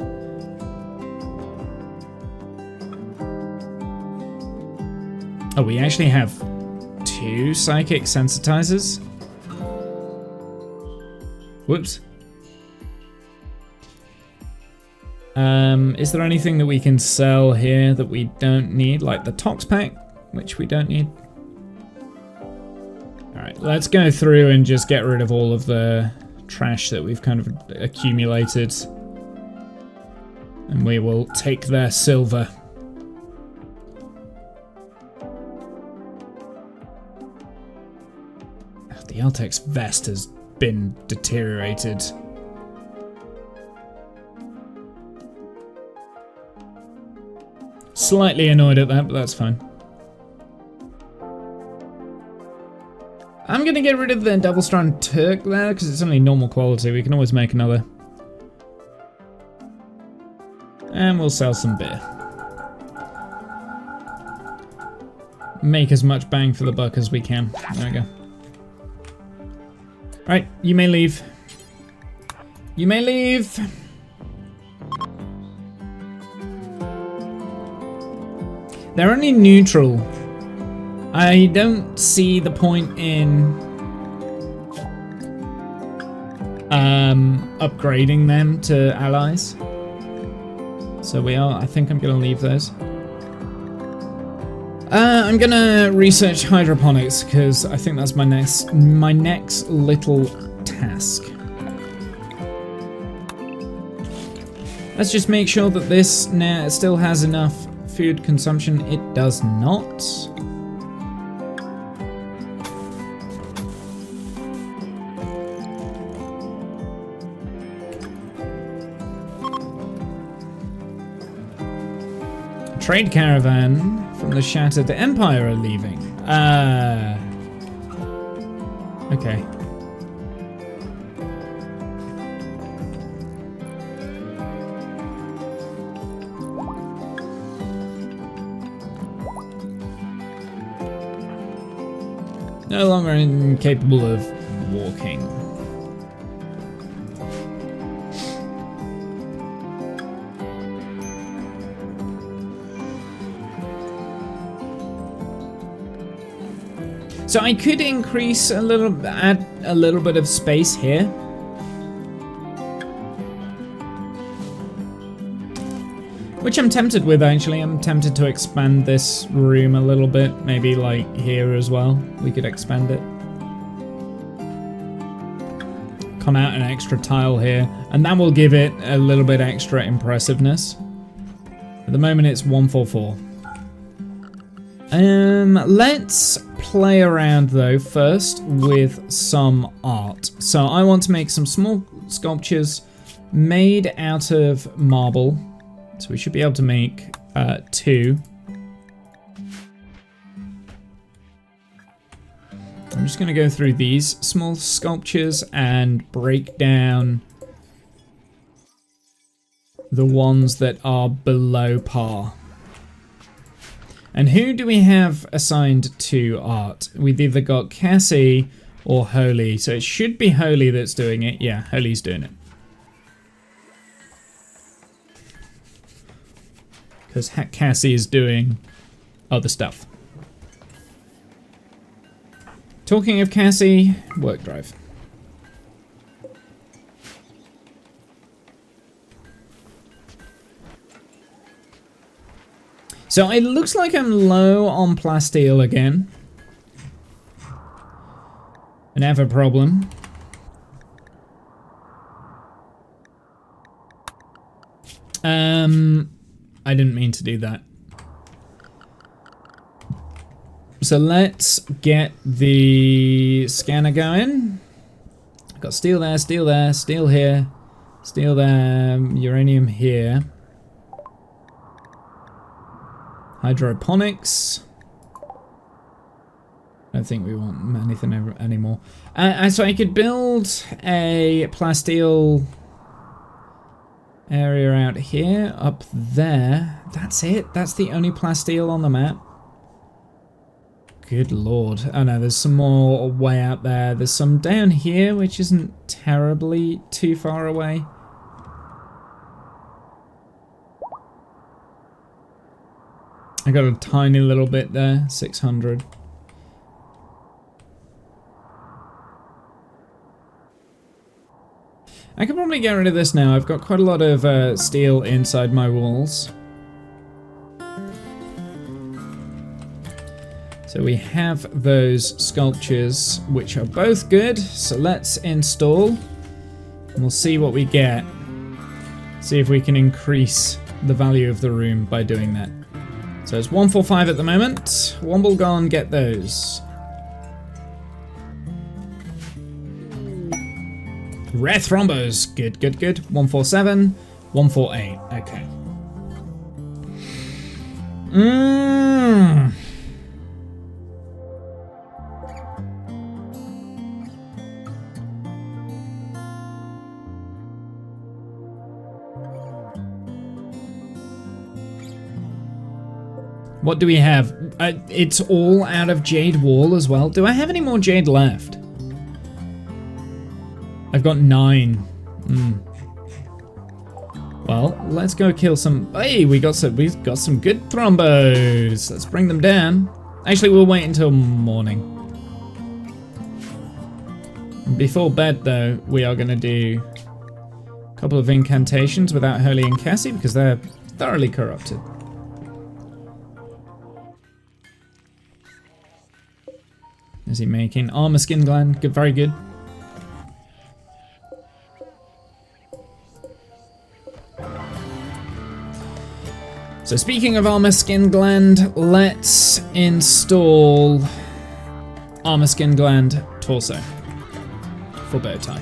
Oh, we actually have 2 psychic sensitizers? Whoops. Is there anything that we can sell here that we don't need? Like the Tox Pack? Which we don't need. Alright, let's go through and just get rid of all of the trash that we've kind of accumulated. And we will take their silver. The Altex vest has been deteriorated. Slightly annoyed at that, but that's fine. I'm gonna get rid of the Double Strand Turk there because it's only normal quality. We can always make another. And we'll sell some beer. Make as much bang for the buck as we can. There we go. Right, you may leave. You may leave. They're only neutral. I don't see the point in upgrading them to allies. So I think I'm gonna leave those. I'm gonna research hydroponics because I think that's my next little task. Let's just make sure that this now still has enough food consumption. It does not. Trade caravan from the Shattered Empire are leaving. Okay. No longer incapable of walking. So I could increase add a little bit of space here. Which I'm tempted with, actually. I'm tempted to expand this room a little bit. Maybe like here as well. We could expand it. Come out an extra tile here. And that will give it a little bit extra impressiveness. At the moment it's 144. Let's play around though first with some art. So I want to make some small sculptures made out of marble. So we should be able to make 2. I'm just going to go through these small sculptures and break down the ones that are below par. And who do we have assigned to art? We've either got Cassie or Holy. So it should be Holy that's doing it. Yeah, Holy's doing it. Because Cassie is doing other stuff. Talking of Cassie, work drive. So it looks like I'm low on plasteel again. Another problem. I didn't mean to do that. So let's get the scanner going. I've got steel there, steel there, steel here, steel there, uranium here. Hydroponics. I don't think we want anything anymore. So I could build a plasteel area out here, up there. That's it. That's the only plasteel on the map. Good lord. Oh no, there's some more way out there. There's some down here, which isn't terribly too far away. I got a tiny little bit there, 600. I can probably get rid of this now. I've got quite a lot of steel inside my walls. So we have those sculptures, which are both good. So let's install, and we'll see what we get. See if we can increase the value of the room by doing that. So it's 145 at the moment. Womble gone, get those. Rare thrombos. Good, good, good. 147, 148. Okay. What do we have? It's all out of jade wall as well. Do I have any more jade left? I've got 9. Well, let's go kill some. Hey, we've got some good thrombos. Let's bring them down. Actually, we'll wait until morning. Before bed, though, we are going to do a couple of incantations without Holy and Cassie because they're thoroughly corrupted. Is he making armor skin gland? Good, very good. So speaking of armor skin gland, let's install armor skin gland torso for bow tie.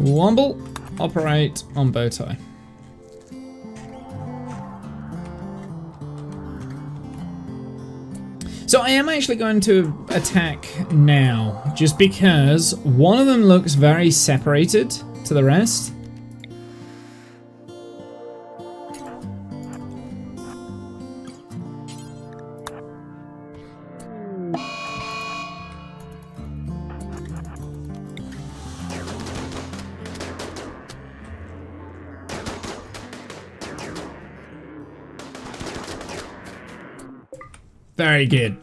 Womble, operate on bow tie. So I am actually going to attack now, just because one of them looks very separated to the rest. Very good.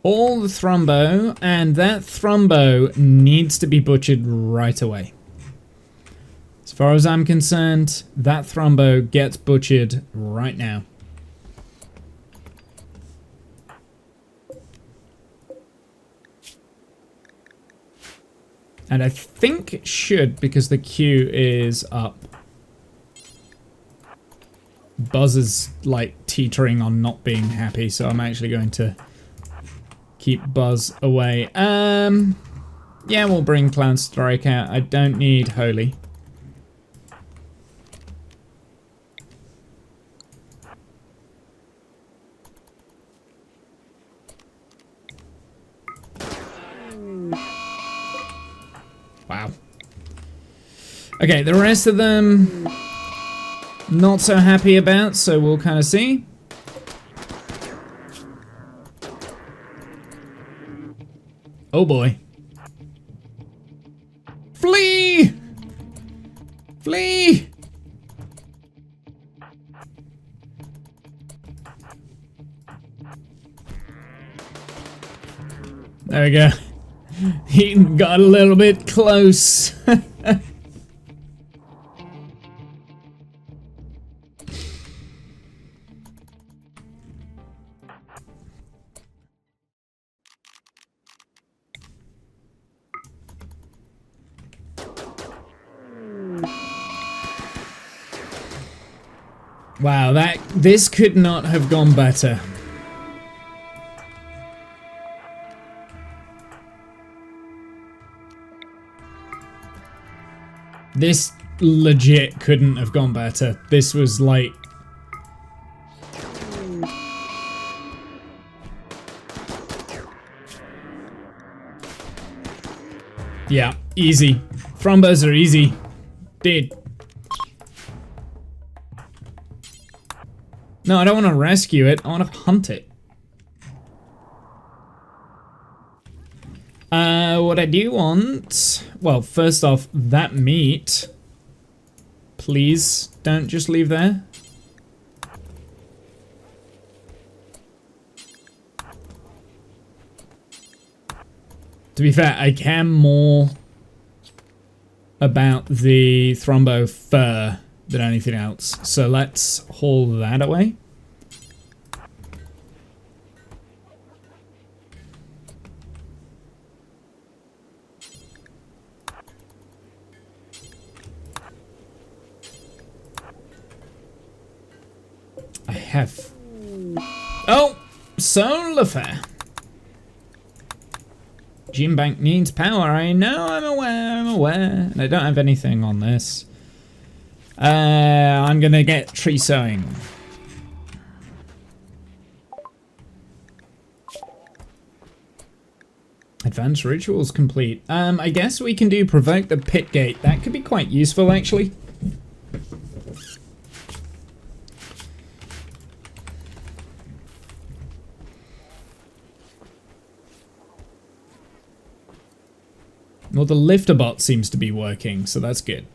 All the Thrumbo, and that Thrumbo needs to be butchered right away. As far as I'm concerned, that Thrumbo gets butchered right now. And I think it should, because the queue is up. Buzz is like teetering on not being happy, so I'm actually going to keep Buzz away. Yeah, we'll bring Clown Strike out. I don't need Holy. Wow. Okay, the rest of them not so happy about, so we'll kind of see. Oh boy. Flee! Flee! There we go. He got a little bit close. Wow, this could not have gone better. This legit couldn't have gone better. This was like... Yeah, easy. Thrumbos are easy. Dead. No, I don't want to rescue it. I want to hunt it. What I do want... Well, first off, that meat. Please don't just leave there. To be fair, I care more about the Thrumbo fur than anything else. So let's haul that away. I have... Oh! Solar flare. Gene Bank needs power. I know, I'm aware. And I don't have anything on this. I'm gonna get tree sowing. Advanced rituals complete. I guess we can do provoke the pit gate. That could be quite useful, actually. Well, the lifter bot seems to be working, so that's good.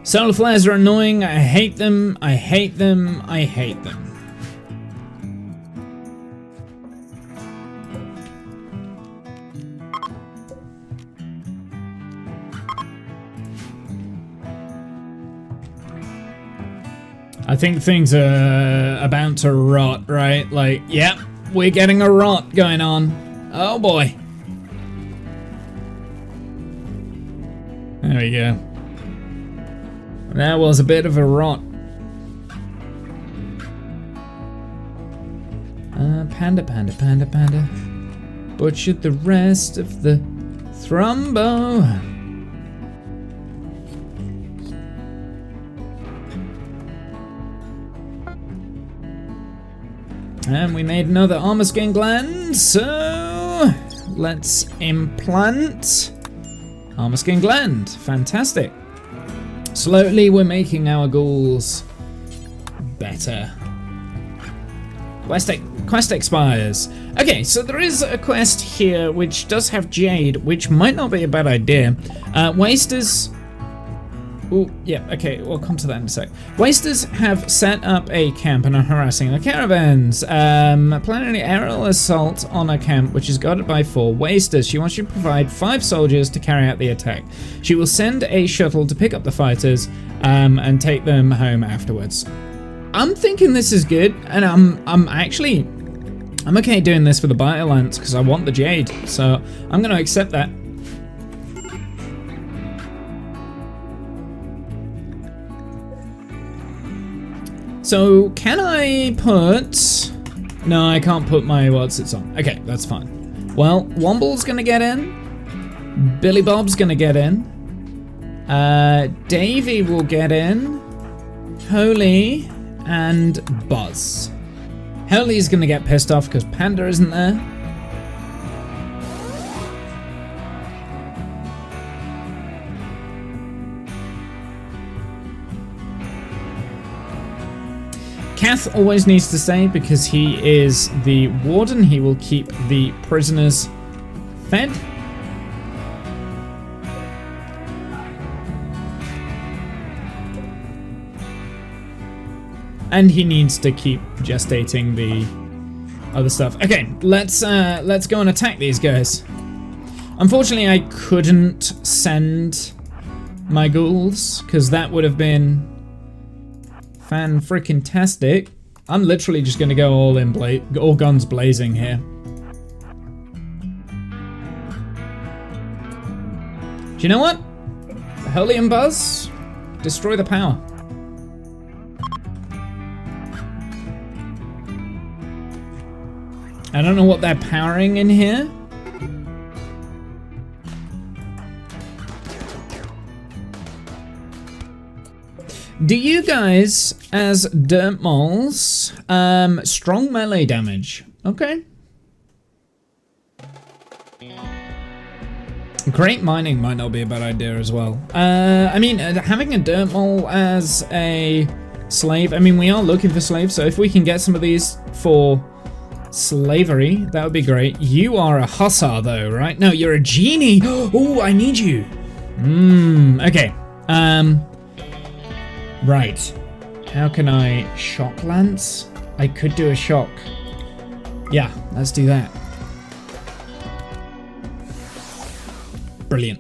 Solar flares are annoying. I hate them. I hate them. I hate them. I think things are about to rot, right? Like, yep, we're getting a rot going on. Oh boy. There we go. That was a bit of a rot. Panda, panda, panda, panda. Butchered the rest of the thrumbo. And we made another armor skin gland, so let's implant armor skin gland. Fantastic. Slowly we're making our ghouls better. Quest expires. Okay, so there is a quest here which does have Jade, which might not be a bad idea. Wasters... Oh, yeah, okay, we'll come to that in a sec. Wasters have set up a camp and are harassing the caravans. Planning an aerial assault on a camp which is guarded by 4 Wasters. She wants you to provide 5 soldiers to carry out the attack. She will send a shuttle to pick up the fighters and take them home afterwards. I'm thinking this is good, and I'm okay doing this for the Biolance because I want the Jade, so I'm going to accept that. So can I put? No, I can't put my what's on. Okay, that's fine. Well, Womble's going to get in. Billy Bob's going to get in. Davey will get in. Holy. And Buzz. Hurley's gonna get pissed off because Panda isn't there. Kath always needs to stay because he is the warden. He will keep the prisoners fed. And he needs to keep gestating the other stuff. Okay, let's go and attack these guys. Unfortunately, I couldn't send my ghouls because that would have been fan-freaking-tastic. I'm literally just gonna go all guns blazing here. Do you know what? Holy and Buzz, destroy the power. I don't know what they're powering in here. Do you guys, as dirt moles, strong melee damage? Okay. Great mining might not be a bad idea as well. I mean, having a dirt mole as a slave, I mean, we are looking for slaves, so if we can get some of these for slavery, that would be great. You are a hussar though, right? No, you're a genie. Oh, I need you. Okay. Right. How can I shock lance? I could do a shock. Yeah, let's do that. Brilliant.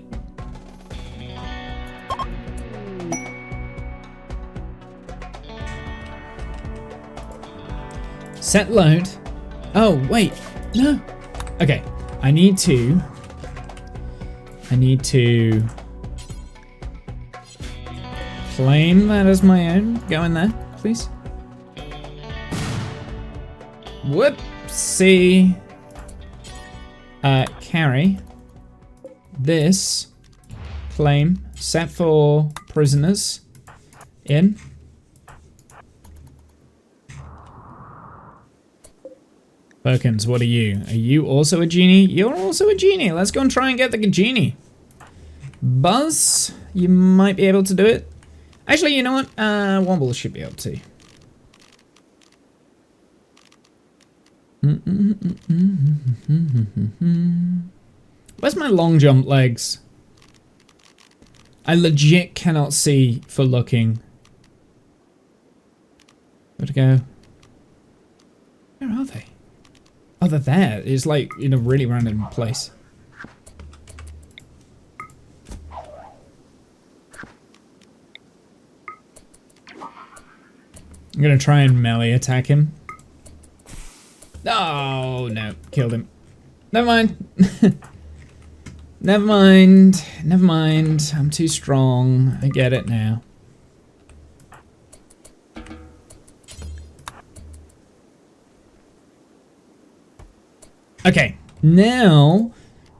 Set load. Oh, wait, no. Okay, I need to claim that as my own. Go in there, please. Whoopsie. Carry this, claim, set for prisoners, in. Perkins, what are you? Are you also a genie? You're also a genie. Let's go and try and get the genie. Buzz, you might be able to do it. Actually, you know what? Womble should be able to. Where's my long jump legs? I legit cannot see for looking. Where'd it go? Where are they? Oh, they're there. It's like in a really random place. I'm gonna try and melee attack him. Oh, no. Killed him. Never mind. Never mind. Never mind. I'm too strong. I get it now. Okay, now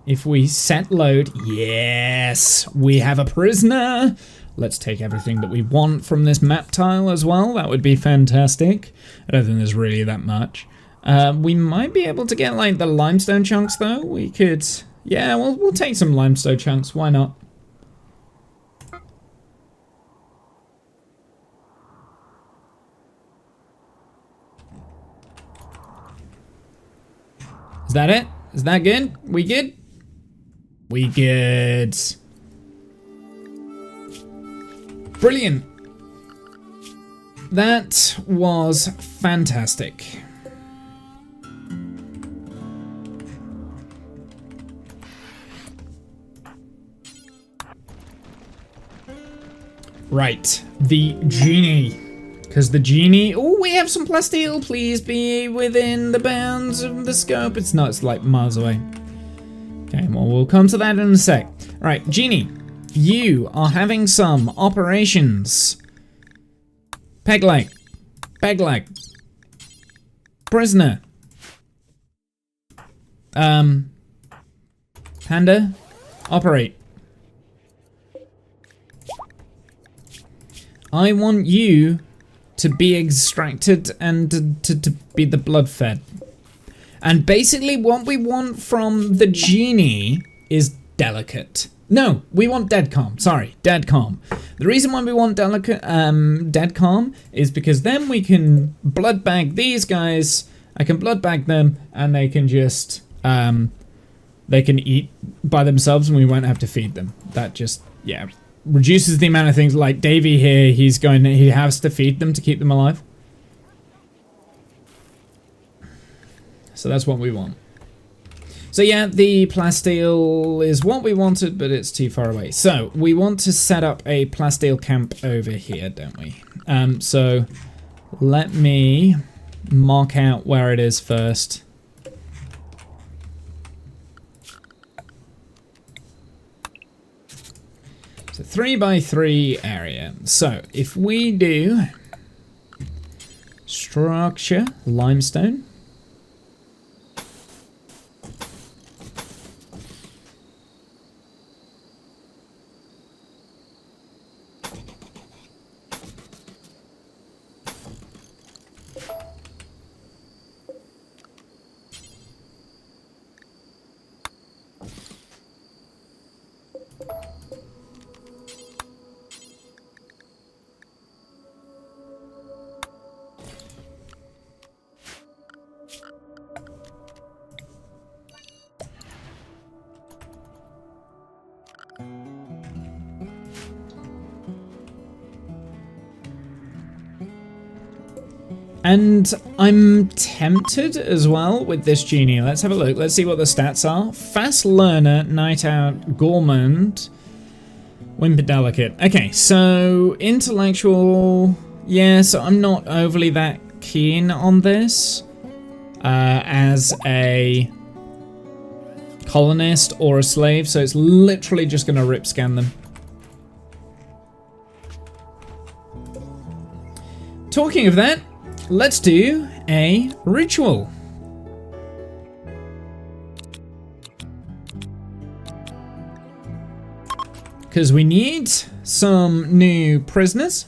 if we set load, yes, we have a prisoner. Let's take everything that we want from this map tile as well. That would be fantastic. I don't think there's really that much. We might be able to get like the limestone chunks though. We could, yeah, we'll take some limestone chunks. Why not? Is that it? Is that good? We good? We good. Brilliant. That was fantastic. Right, the genie. Because the genie... Oh, we have some plasteel. Please be within the bounds of the scope. It's not, it's like miles away. Okay, well, we'll come to that in a sec. Right, genie, you are having some operations. Peg leg. Peg leg. Prisoner. Panda. Operate. I want you to be extracted and to be the blood fed. And basically what we want from the genie is delicate. No, we want dead calm. Sorry, dead calm. The reason why we want dead calm is because then we can blood bag these guys. I can blood bag them and they can just they can eat by themselves and we won't have to feed them. That just, yeah, reduces the amount of things. Like Davey here, he has to feed them to keep them alive. So that's what we want. So yeah, the plasteel is what we wanted, but it's too far away. So we want to set up a plasteel camp over here, don't we? So let me mark out where it is first. It's a 3x3 area. So if we do structure limestone, and I'm tempted as well with this genie. Let's have a look. Let's see what the stats are. Fast learner, night out, gourmand, whimper delicate. Okay, so intellectual. Yeah, so I'm not overly that keen on this as a colonist or a slave. So it's literally just going to rip scan them. Talking of that, let's do a ritual. Because we need some new prisoners.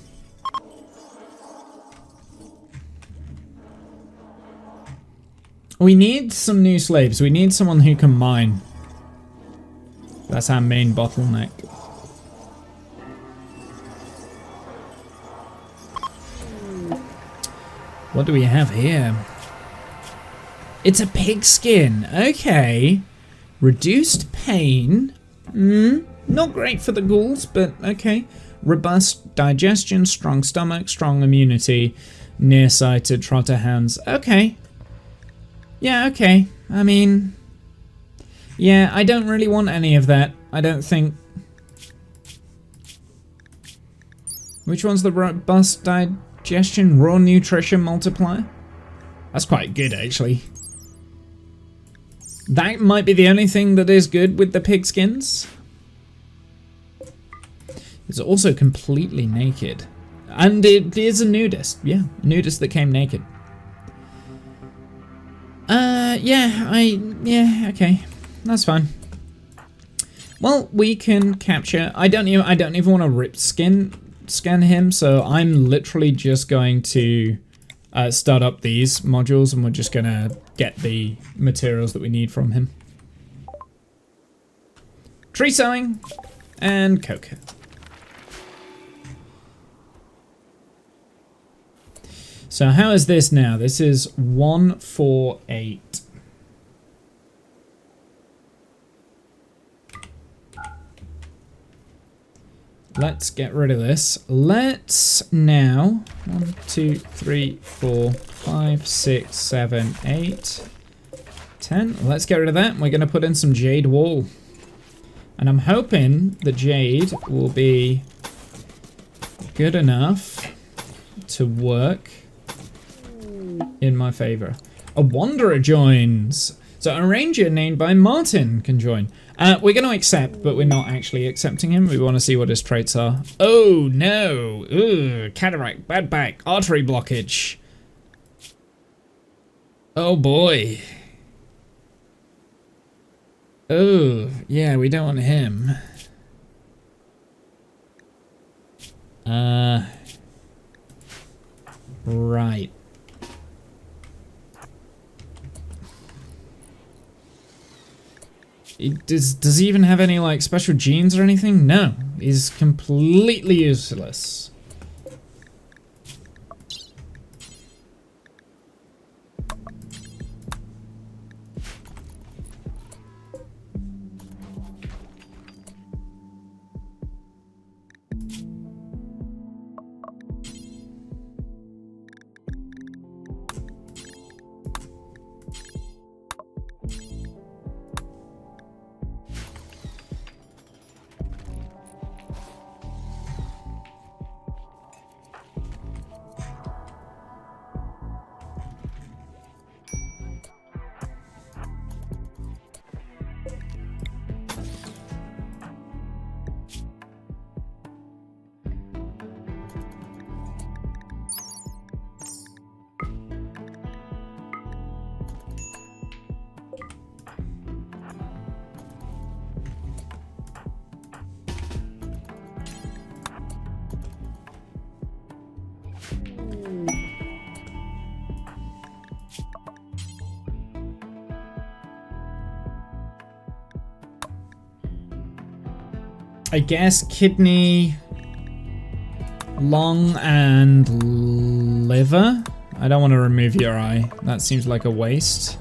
We need some new slaves. We need someone who can mine. That's our main bottleneck. What do we have here? It's a pig skin. Okay. Reduced pain. Not great for the ghouls, but okay. Robust digestion, strong stomach, strong immunity, nearsighted trotter hands. Okay. Yeah, okay. I mean, yeah, I don't really want any of that. I don't think. Which one's the robust digestion, raw nutrition multiplier? That's quite good, actually. That might be the only thing that is good with the pig skins. It's also completely naked. And it is a nudist. Yeah, nudist that came naked. Yeah, okay. That's fine. Well, we can capture... I don't even want to rip scan him, so I'm literally just going to start up these modules, and we're just gonna get the materials that we need from him. Tree sowing and coke. So how is this now? This is 148. Let's get rid of this. Let's now 1, 2, 3, 4, 5, 6, 7, 8, 10. Let's get rid of that. We're going to put in some jade wool. And I'm hoping the jade will be good enough to work in my favor. A wanderer joins. So a ranger named by Martin can join. We're going to accept, but we're not actually accepting him. We want to see what his traits are. Oh no! Ugh, cataract, bad back, artery blockage. Oh boy. Oh, yeah, we don't want him. Right. Does he even have any, like, special genes or anything? No. He's completely useless. I guess kidney, lung, and liver. I don't want to remove your eye. That seems like a waste.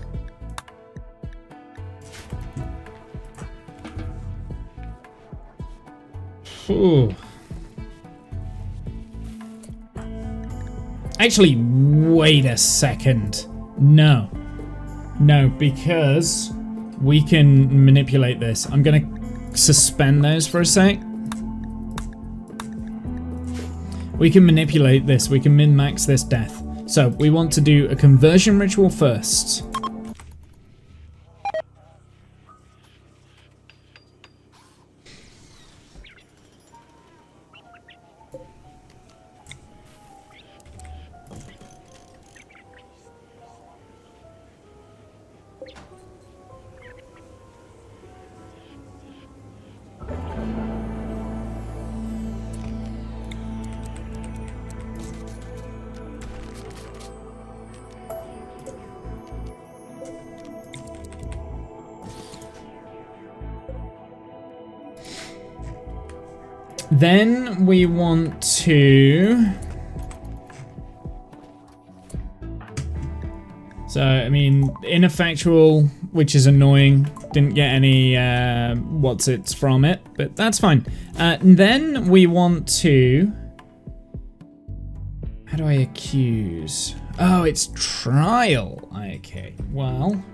Ooh. Actually, wait a second. No. No, because we can manipulate this. I'm gonna suspend those for a sec. We can manipulate this. We can min-max this death. So we want to do a conversion ritual first. Then we want to... So, I mean, ineffectual, which is annoying. Didn't get any what's-its from it, but that's fine. Then we want to... How do I accuse? Oh, it's trial. Okay, well...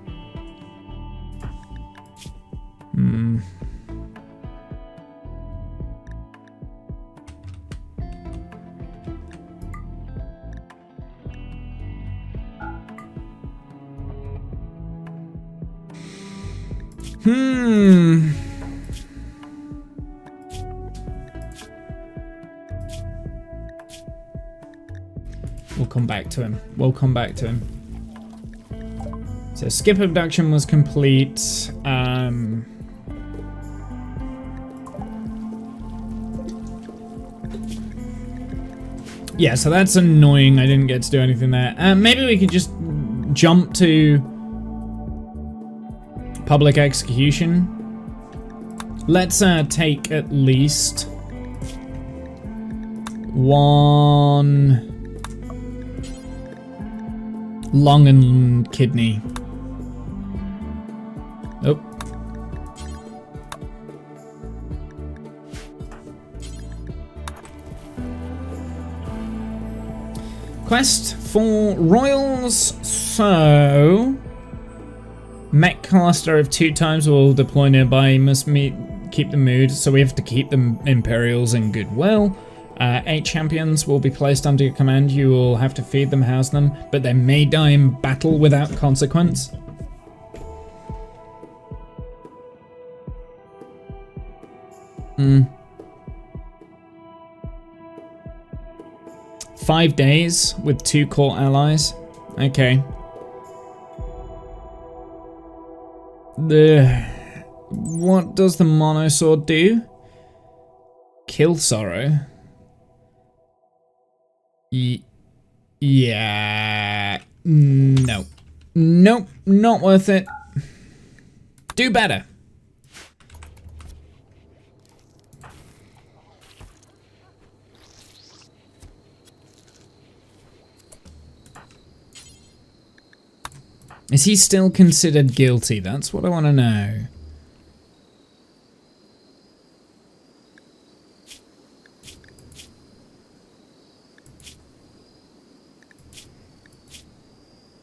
We'll come back to him. We'll come back to him. So skip abduction was complete. Yeah, so that's annoying. I didn't get to do anything there. Maybe we could just jump to public execution. Let's take at least one lung and kidney. Oh. Quest for royals. So mech cluster of 2 times will deploy nearby. Must keep the mood. So we have to keep the Imperials in goodwill. 8 champions will be placed under your command. You will have to feed them, house them, but they may die in battle without consequence. Hmm. 5 days with 2 core allies. Okay. What does the monosword do? Kill sorrow. Yeah. No. Nope. Not worth it. Do better. Is he still considered guilty? That's what I want to know.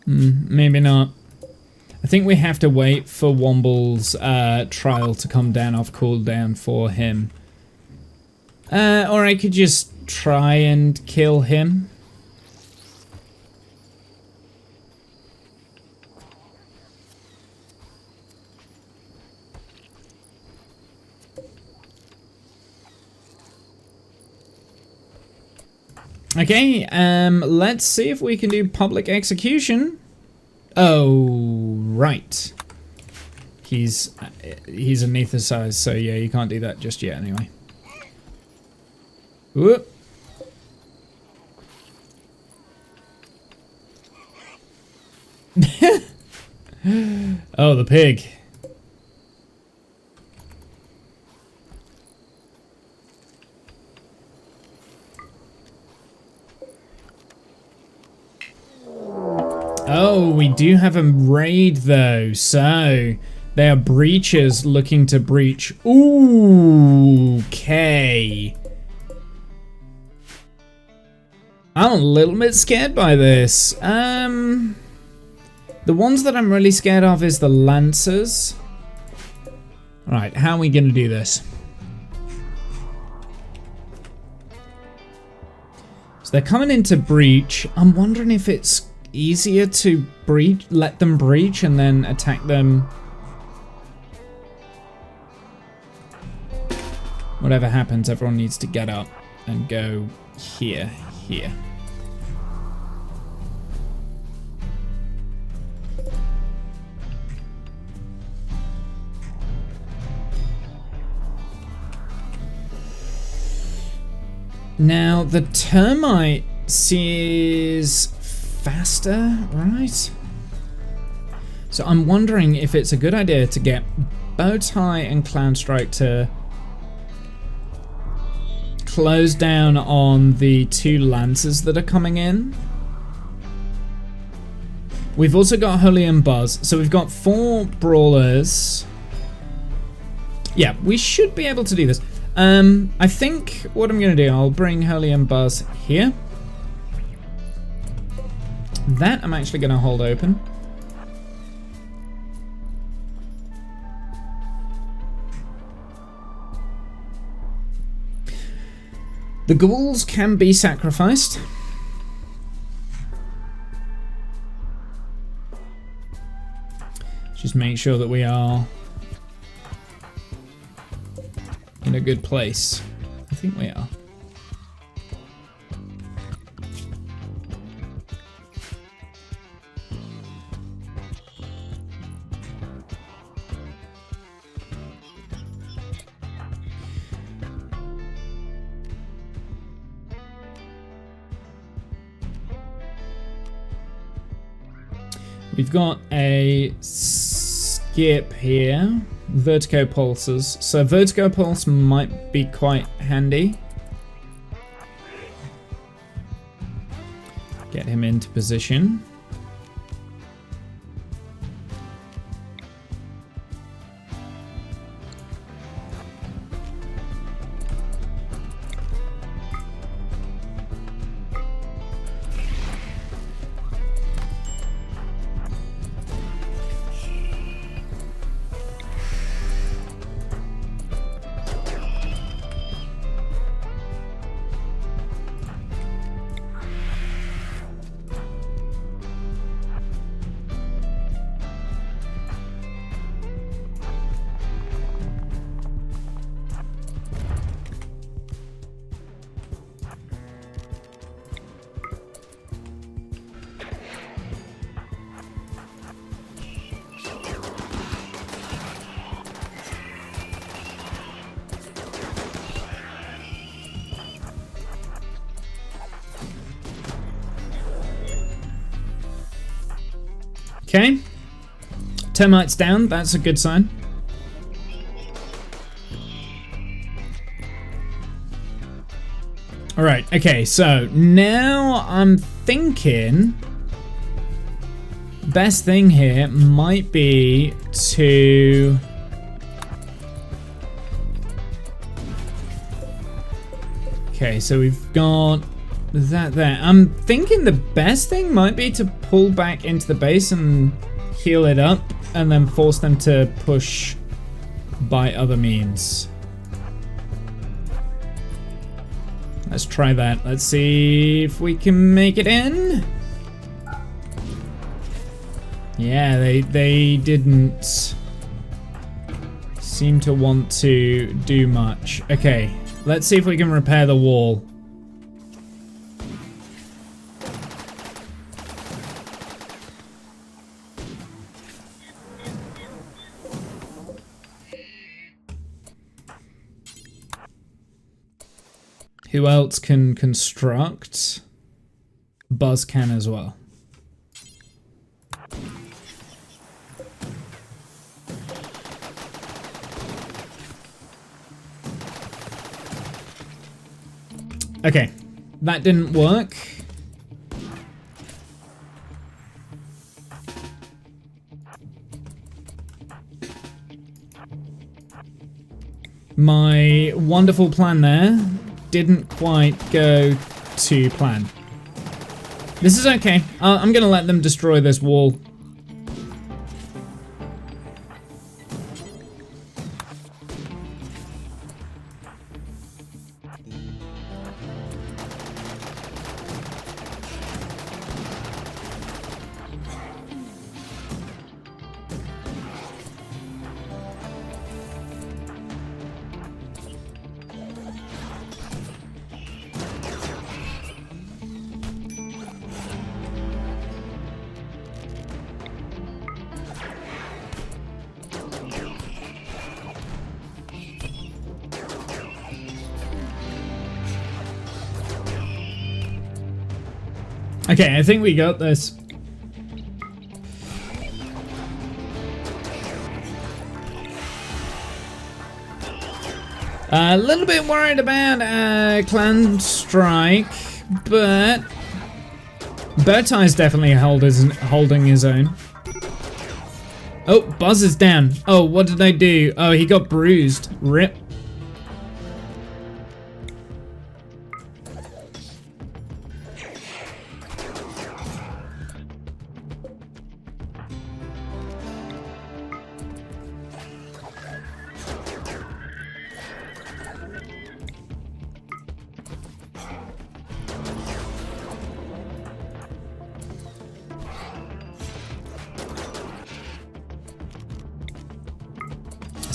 Maybe not. I think we have to wait for Womble's trial to come down off cooldown for him. Or I could just try and kill him. Okay, let's see if we can do public execution. Oh, right. He's anesthetized, so yeah, you can't do that just yet anyway. Whoop. Oh, the pig. Oh, we do have a raid though, so they are breachers looking to breach. Ooh, okay. I'm a little bit scared by this. The ones that I'm really scared of is the Lancers. Right, how are we gonna do this? So they're coming into breach. I'm wondering if it's easier to breach, let them breach and then attack them. Whatever happens, everyone needs to get up and go here. Now the termite sees faster, right? So I'm wondering if it's a good idea to get Bowtie and Clownstrike to close down on the 2 Lancers that are coming in. We've also got Holy and Buzz, so we've got 4 Brawlers. Yeah, we should be able to do this. I think what I'm gonna do, I'll bring Holy and Buzz here. That I'm actually going to hold open. The ghouls can be sacrificed. Just make sure that we are in a good place? I think we are. We've got a skip here, vertigo pulses. So vertigo pulse might be quite handy. Get him into position. Okay, termites down, that's a good sign. Alright, okay, so now I'm thinking best thing here might be to okay, so we've got that there. I'm thinking the best thing might be to pull back into the base and heal it up and then force them to push by other means. Let's try that. Let's see if we can make it in. Yeah, they didn't seem to want to do much. Okay, let's see if we can repair the wall. Who else can construct? Buzz can as well. Okay, that didn't work. My wonderful plan there didn't quite go to plan. This is okay. I'm gonna let them destroy this wall. Okay, I think we got this. A little bit worried about Clan Strike, but Bertai's definitely holding his own. Oh, Buzz is down. Oh, what did I do? Oh, he got bruised. Rip.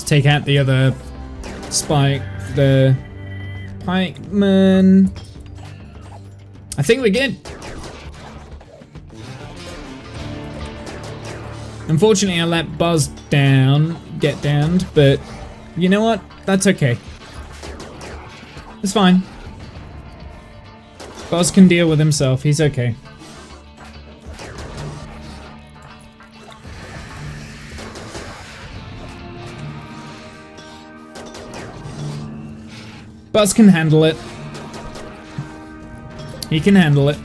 Take out the other spike the pikeman. I think we're good. Unfortunately, I let Buzz get downed, but you know what? That's okay. It's fine. Buzz can deal with himself. He's okay. Buzz can handle it. He can handle it.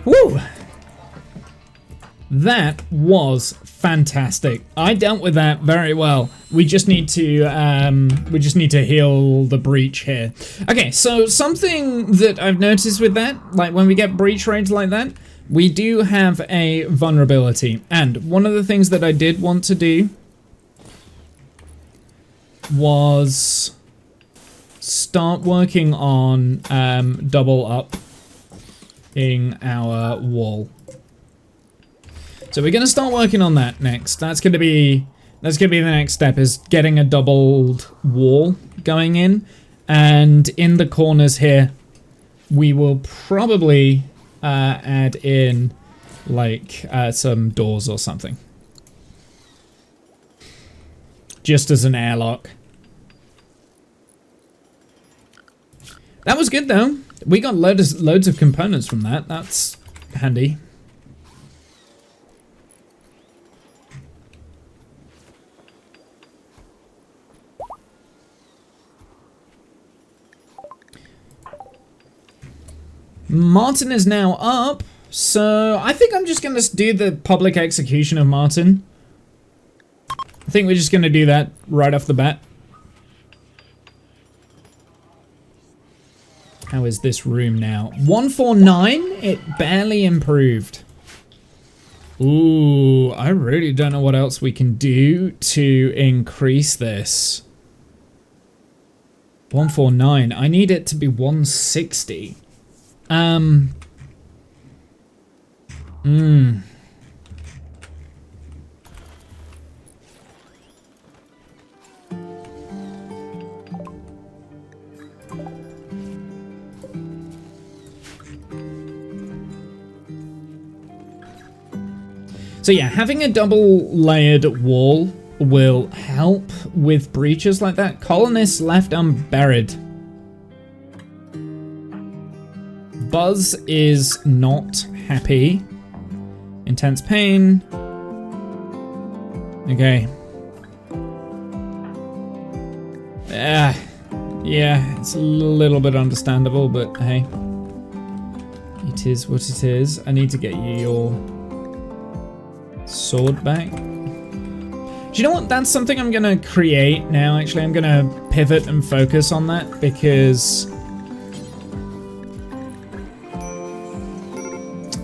Woo! That was fantastic. I dealt with that very well. We just need to heal the breach here. Okay, so something that I've noticed with that, like when we get breach raids like that, we do have a vulnerability. And one of the things that I did want to do was start working on double up in our wall. So we're gonna start working on that next. That's gonna be the next step, is getting a doubled wall going in. And in the corners here, we will probably add in like some doors or something. Just as an airlock. That was good though. We got loads of components from that. That's handy. Martin is now up, so I think I'm just gonna do the public execution of Martin. I think we're just gonna do that right off the bat. How is this room now? 149? It barely improved. Ooh, I really don't know what else we can do to increase this. 149. I need it to be 160. So yeah, having a double layered wall will help with breaches like that. Colonists left unburied. Buzz is not happy. Intense pain. Okay. Yeah, it's a little bit understandable, but hey. It is what it is. I need to get you your sword back. Do you know what? That's something I'm gonna create now, actually. I'm gonna pivot and focus on that, because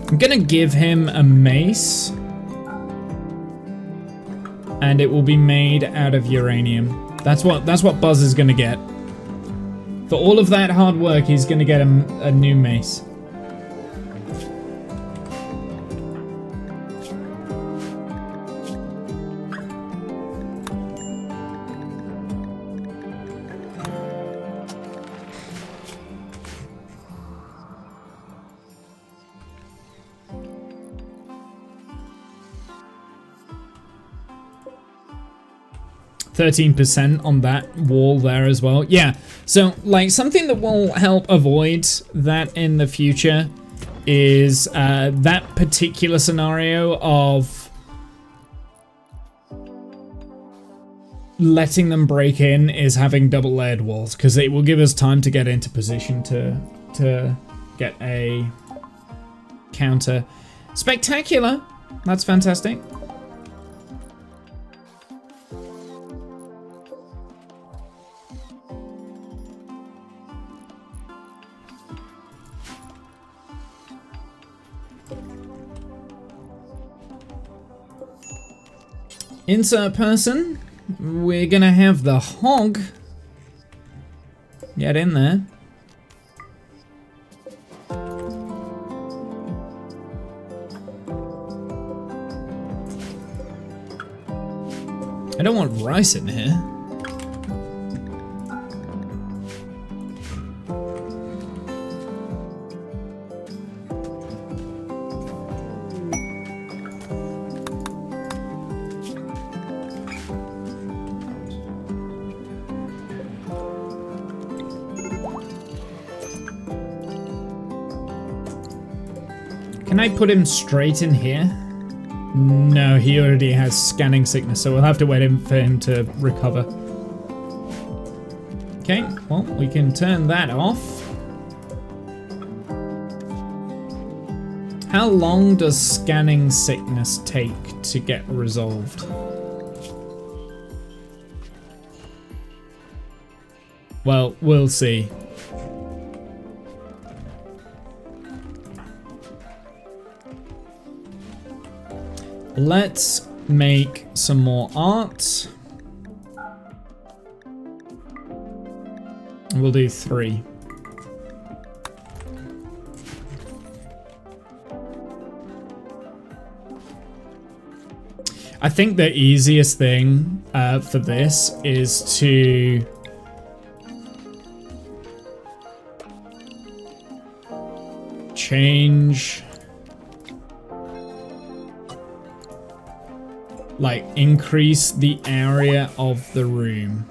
I'm gonna give him a mace, and it will be made out of uranium. That's what Buzz is gonna get. For all of that hard work, he's gonna get a new mace. %, on that wall there as well. Yeah, so like something that will help avoid that in the future is that particular scenario of letting them break in is having double layered walls, because it will give us time to get into position to get a counter. Spectacular. That's fantastic. Insert person. We're gonna have the hog get in there. I don't want rice in here. Can I put him straight in here? No, he already has scanning sickness, so we'll have to wait for him to recover. Okay, well, we can turn that off. How long does scanning sickness take to get resolved? Well, we'll see. Let's make some more art. We'll do 3. I think the easiest thing for this is to change, like, increase the area of the room.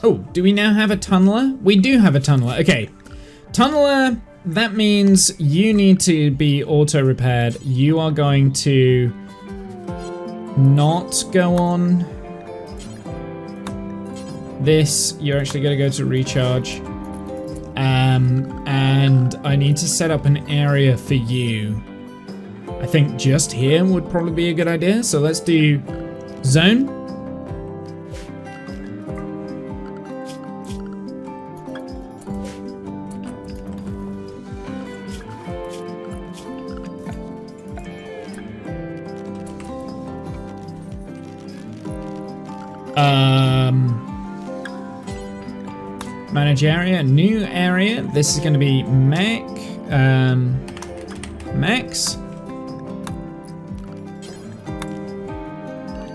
Oh, do we now have a tunneler? We do have a tunneler. Okay. Tunneler, that means you need to be auto-repaired. You are going to not go on this. You're actually going to go to recharge. And I need to set up an area for you. I think just here would probably be a good idea. So let's do zone. Manage area, new area. This is going to be Max.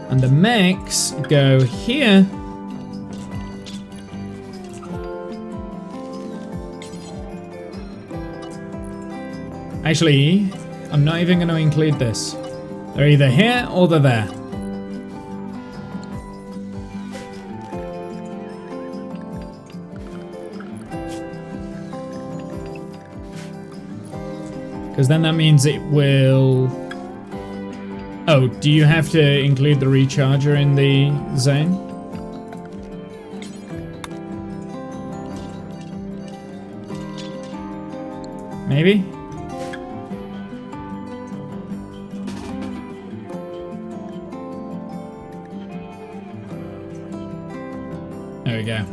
And the mechs go here. Actually, I'm not even going to include this. They're either here or they're there. Because then that means it will... Oh, do you have to include the recharger in the zone? Maybe? There we go.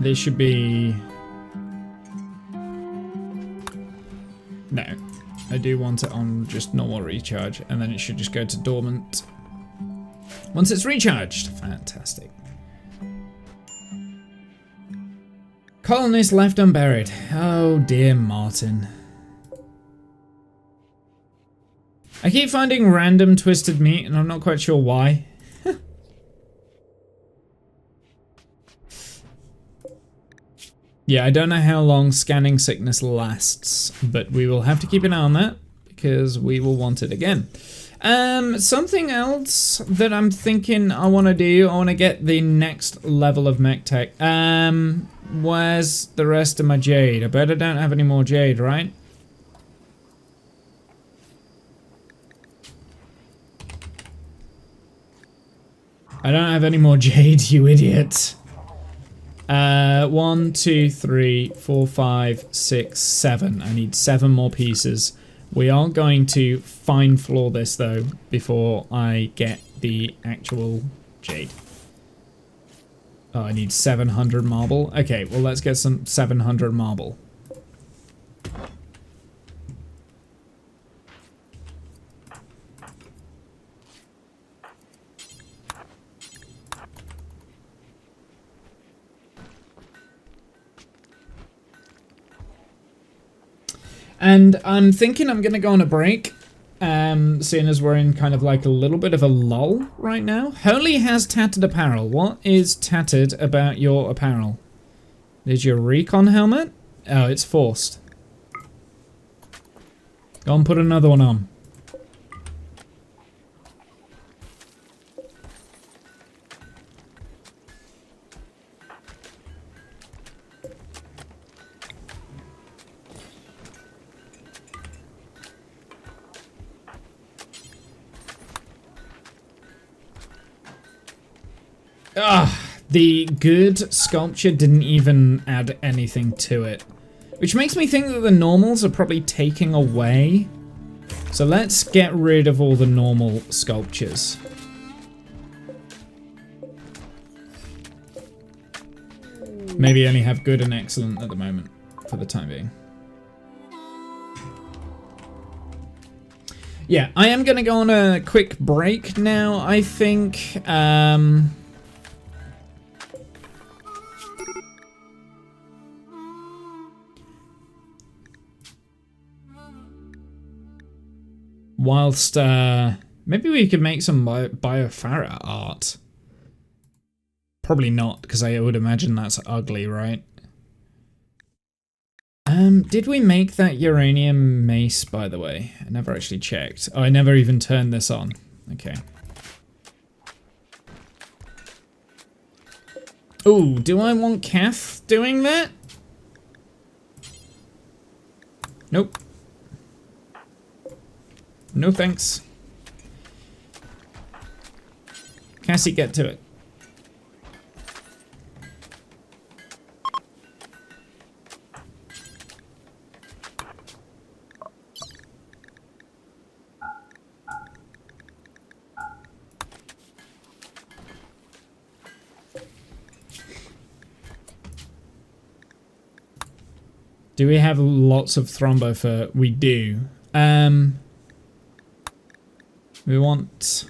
This should be... No, I do want it on just normal recharge, and then it should just go to dormant once it's recharged. Fantastic. Colonies left unburied. Oh dear, Martin. I keep finding random twisted meat, and I'm not quite sure why. Yeah, I don't know how long scanning sickness lasts, but we will have to keep an eye on that because we will want it again. Something else that I'm thinking I want to do, I want to get the next level of mech tech. Where's the rest of my jade? I bet I don't have any more jade, right? I don't have any more jade, you idiot. 1, 2, 3, 4, 5, 6, 7. I need 7 more pieces. We are going to fine floor this though before I get the actual jade. Oh, I need 700 marble. Okay, well let's get some 700 marble. And I'm thinking I'm going to go on a break, seeing as we're in kind of like a little bit of a lull right now. Holy has tattered apparel. What is tattered about your apparel? Is your recon helmet? Oh, it's forced. Go and put another one on. The good sculpture didn't even add anything to it. Which makes me think that the normals are probably taking away. So let's get rid of all the normal sculptures. Maybe only have good and excellent at the moment, for the time being. Yeah, I am going to go on a quick break now, I think. Whilst, maybe we could make some Biofarra art. Probably not, because I would imagine that's ugly, right? Did we make that uranium mace, by the way? I never actually checked. Oh, I never even turned this on. Okay. Ooh, do I want Kath doing that? Nope. No thanks. Cassie, get to it. Do we have lots of thrombo for? We do. We want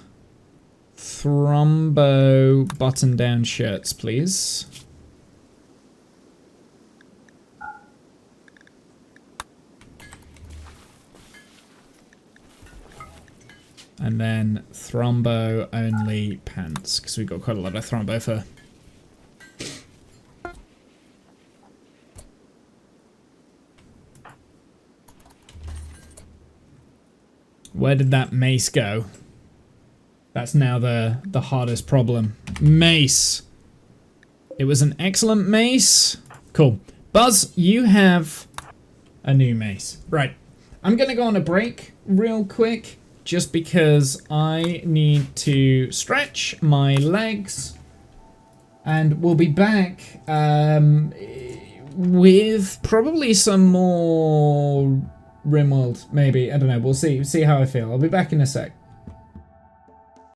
thrombo button-down shirts, please. And then thrombo-only pants, because we've got quite a lot of thrombo fur. Where did that mace go? That's now the hardest problem. Mace. It was an excellent mace. Cool. Buzz, you have a new mace. Right. I'm going to go on a break real quick just because I need to stretch my legs. And we'll be back with probably some more Rimworld, maybe. I don't know. We'll see how I feel. I'll be back in a sec.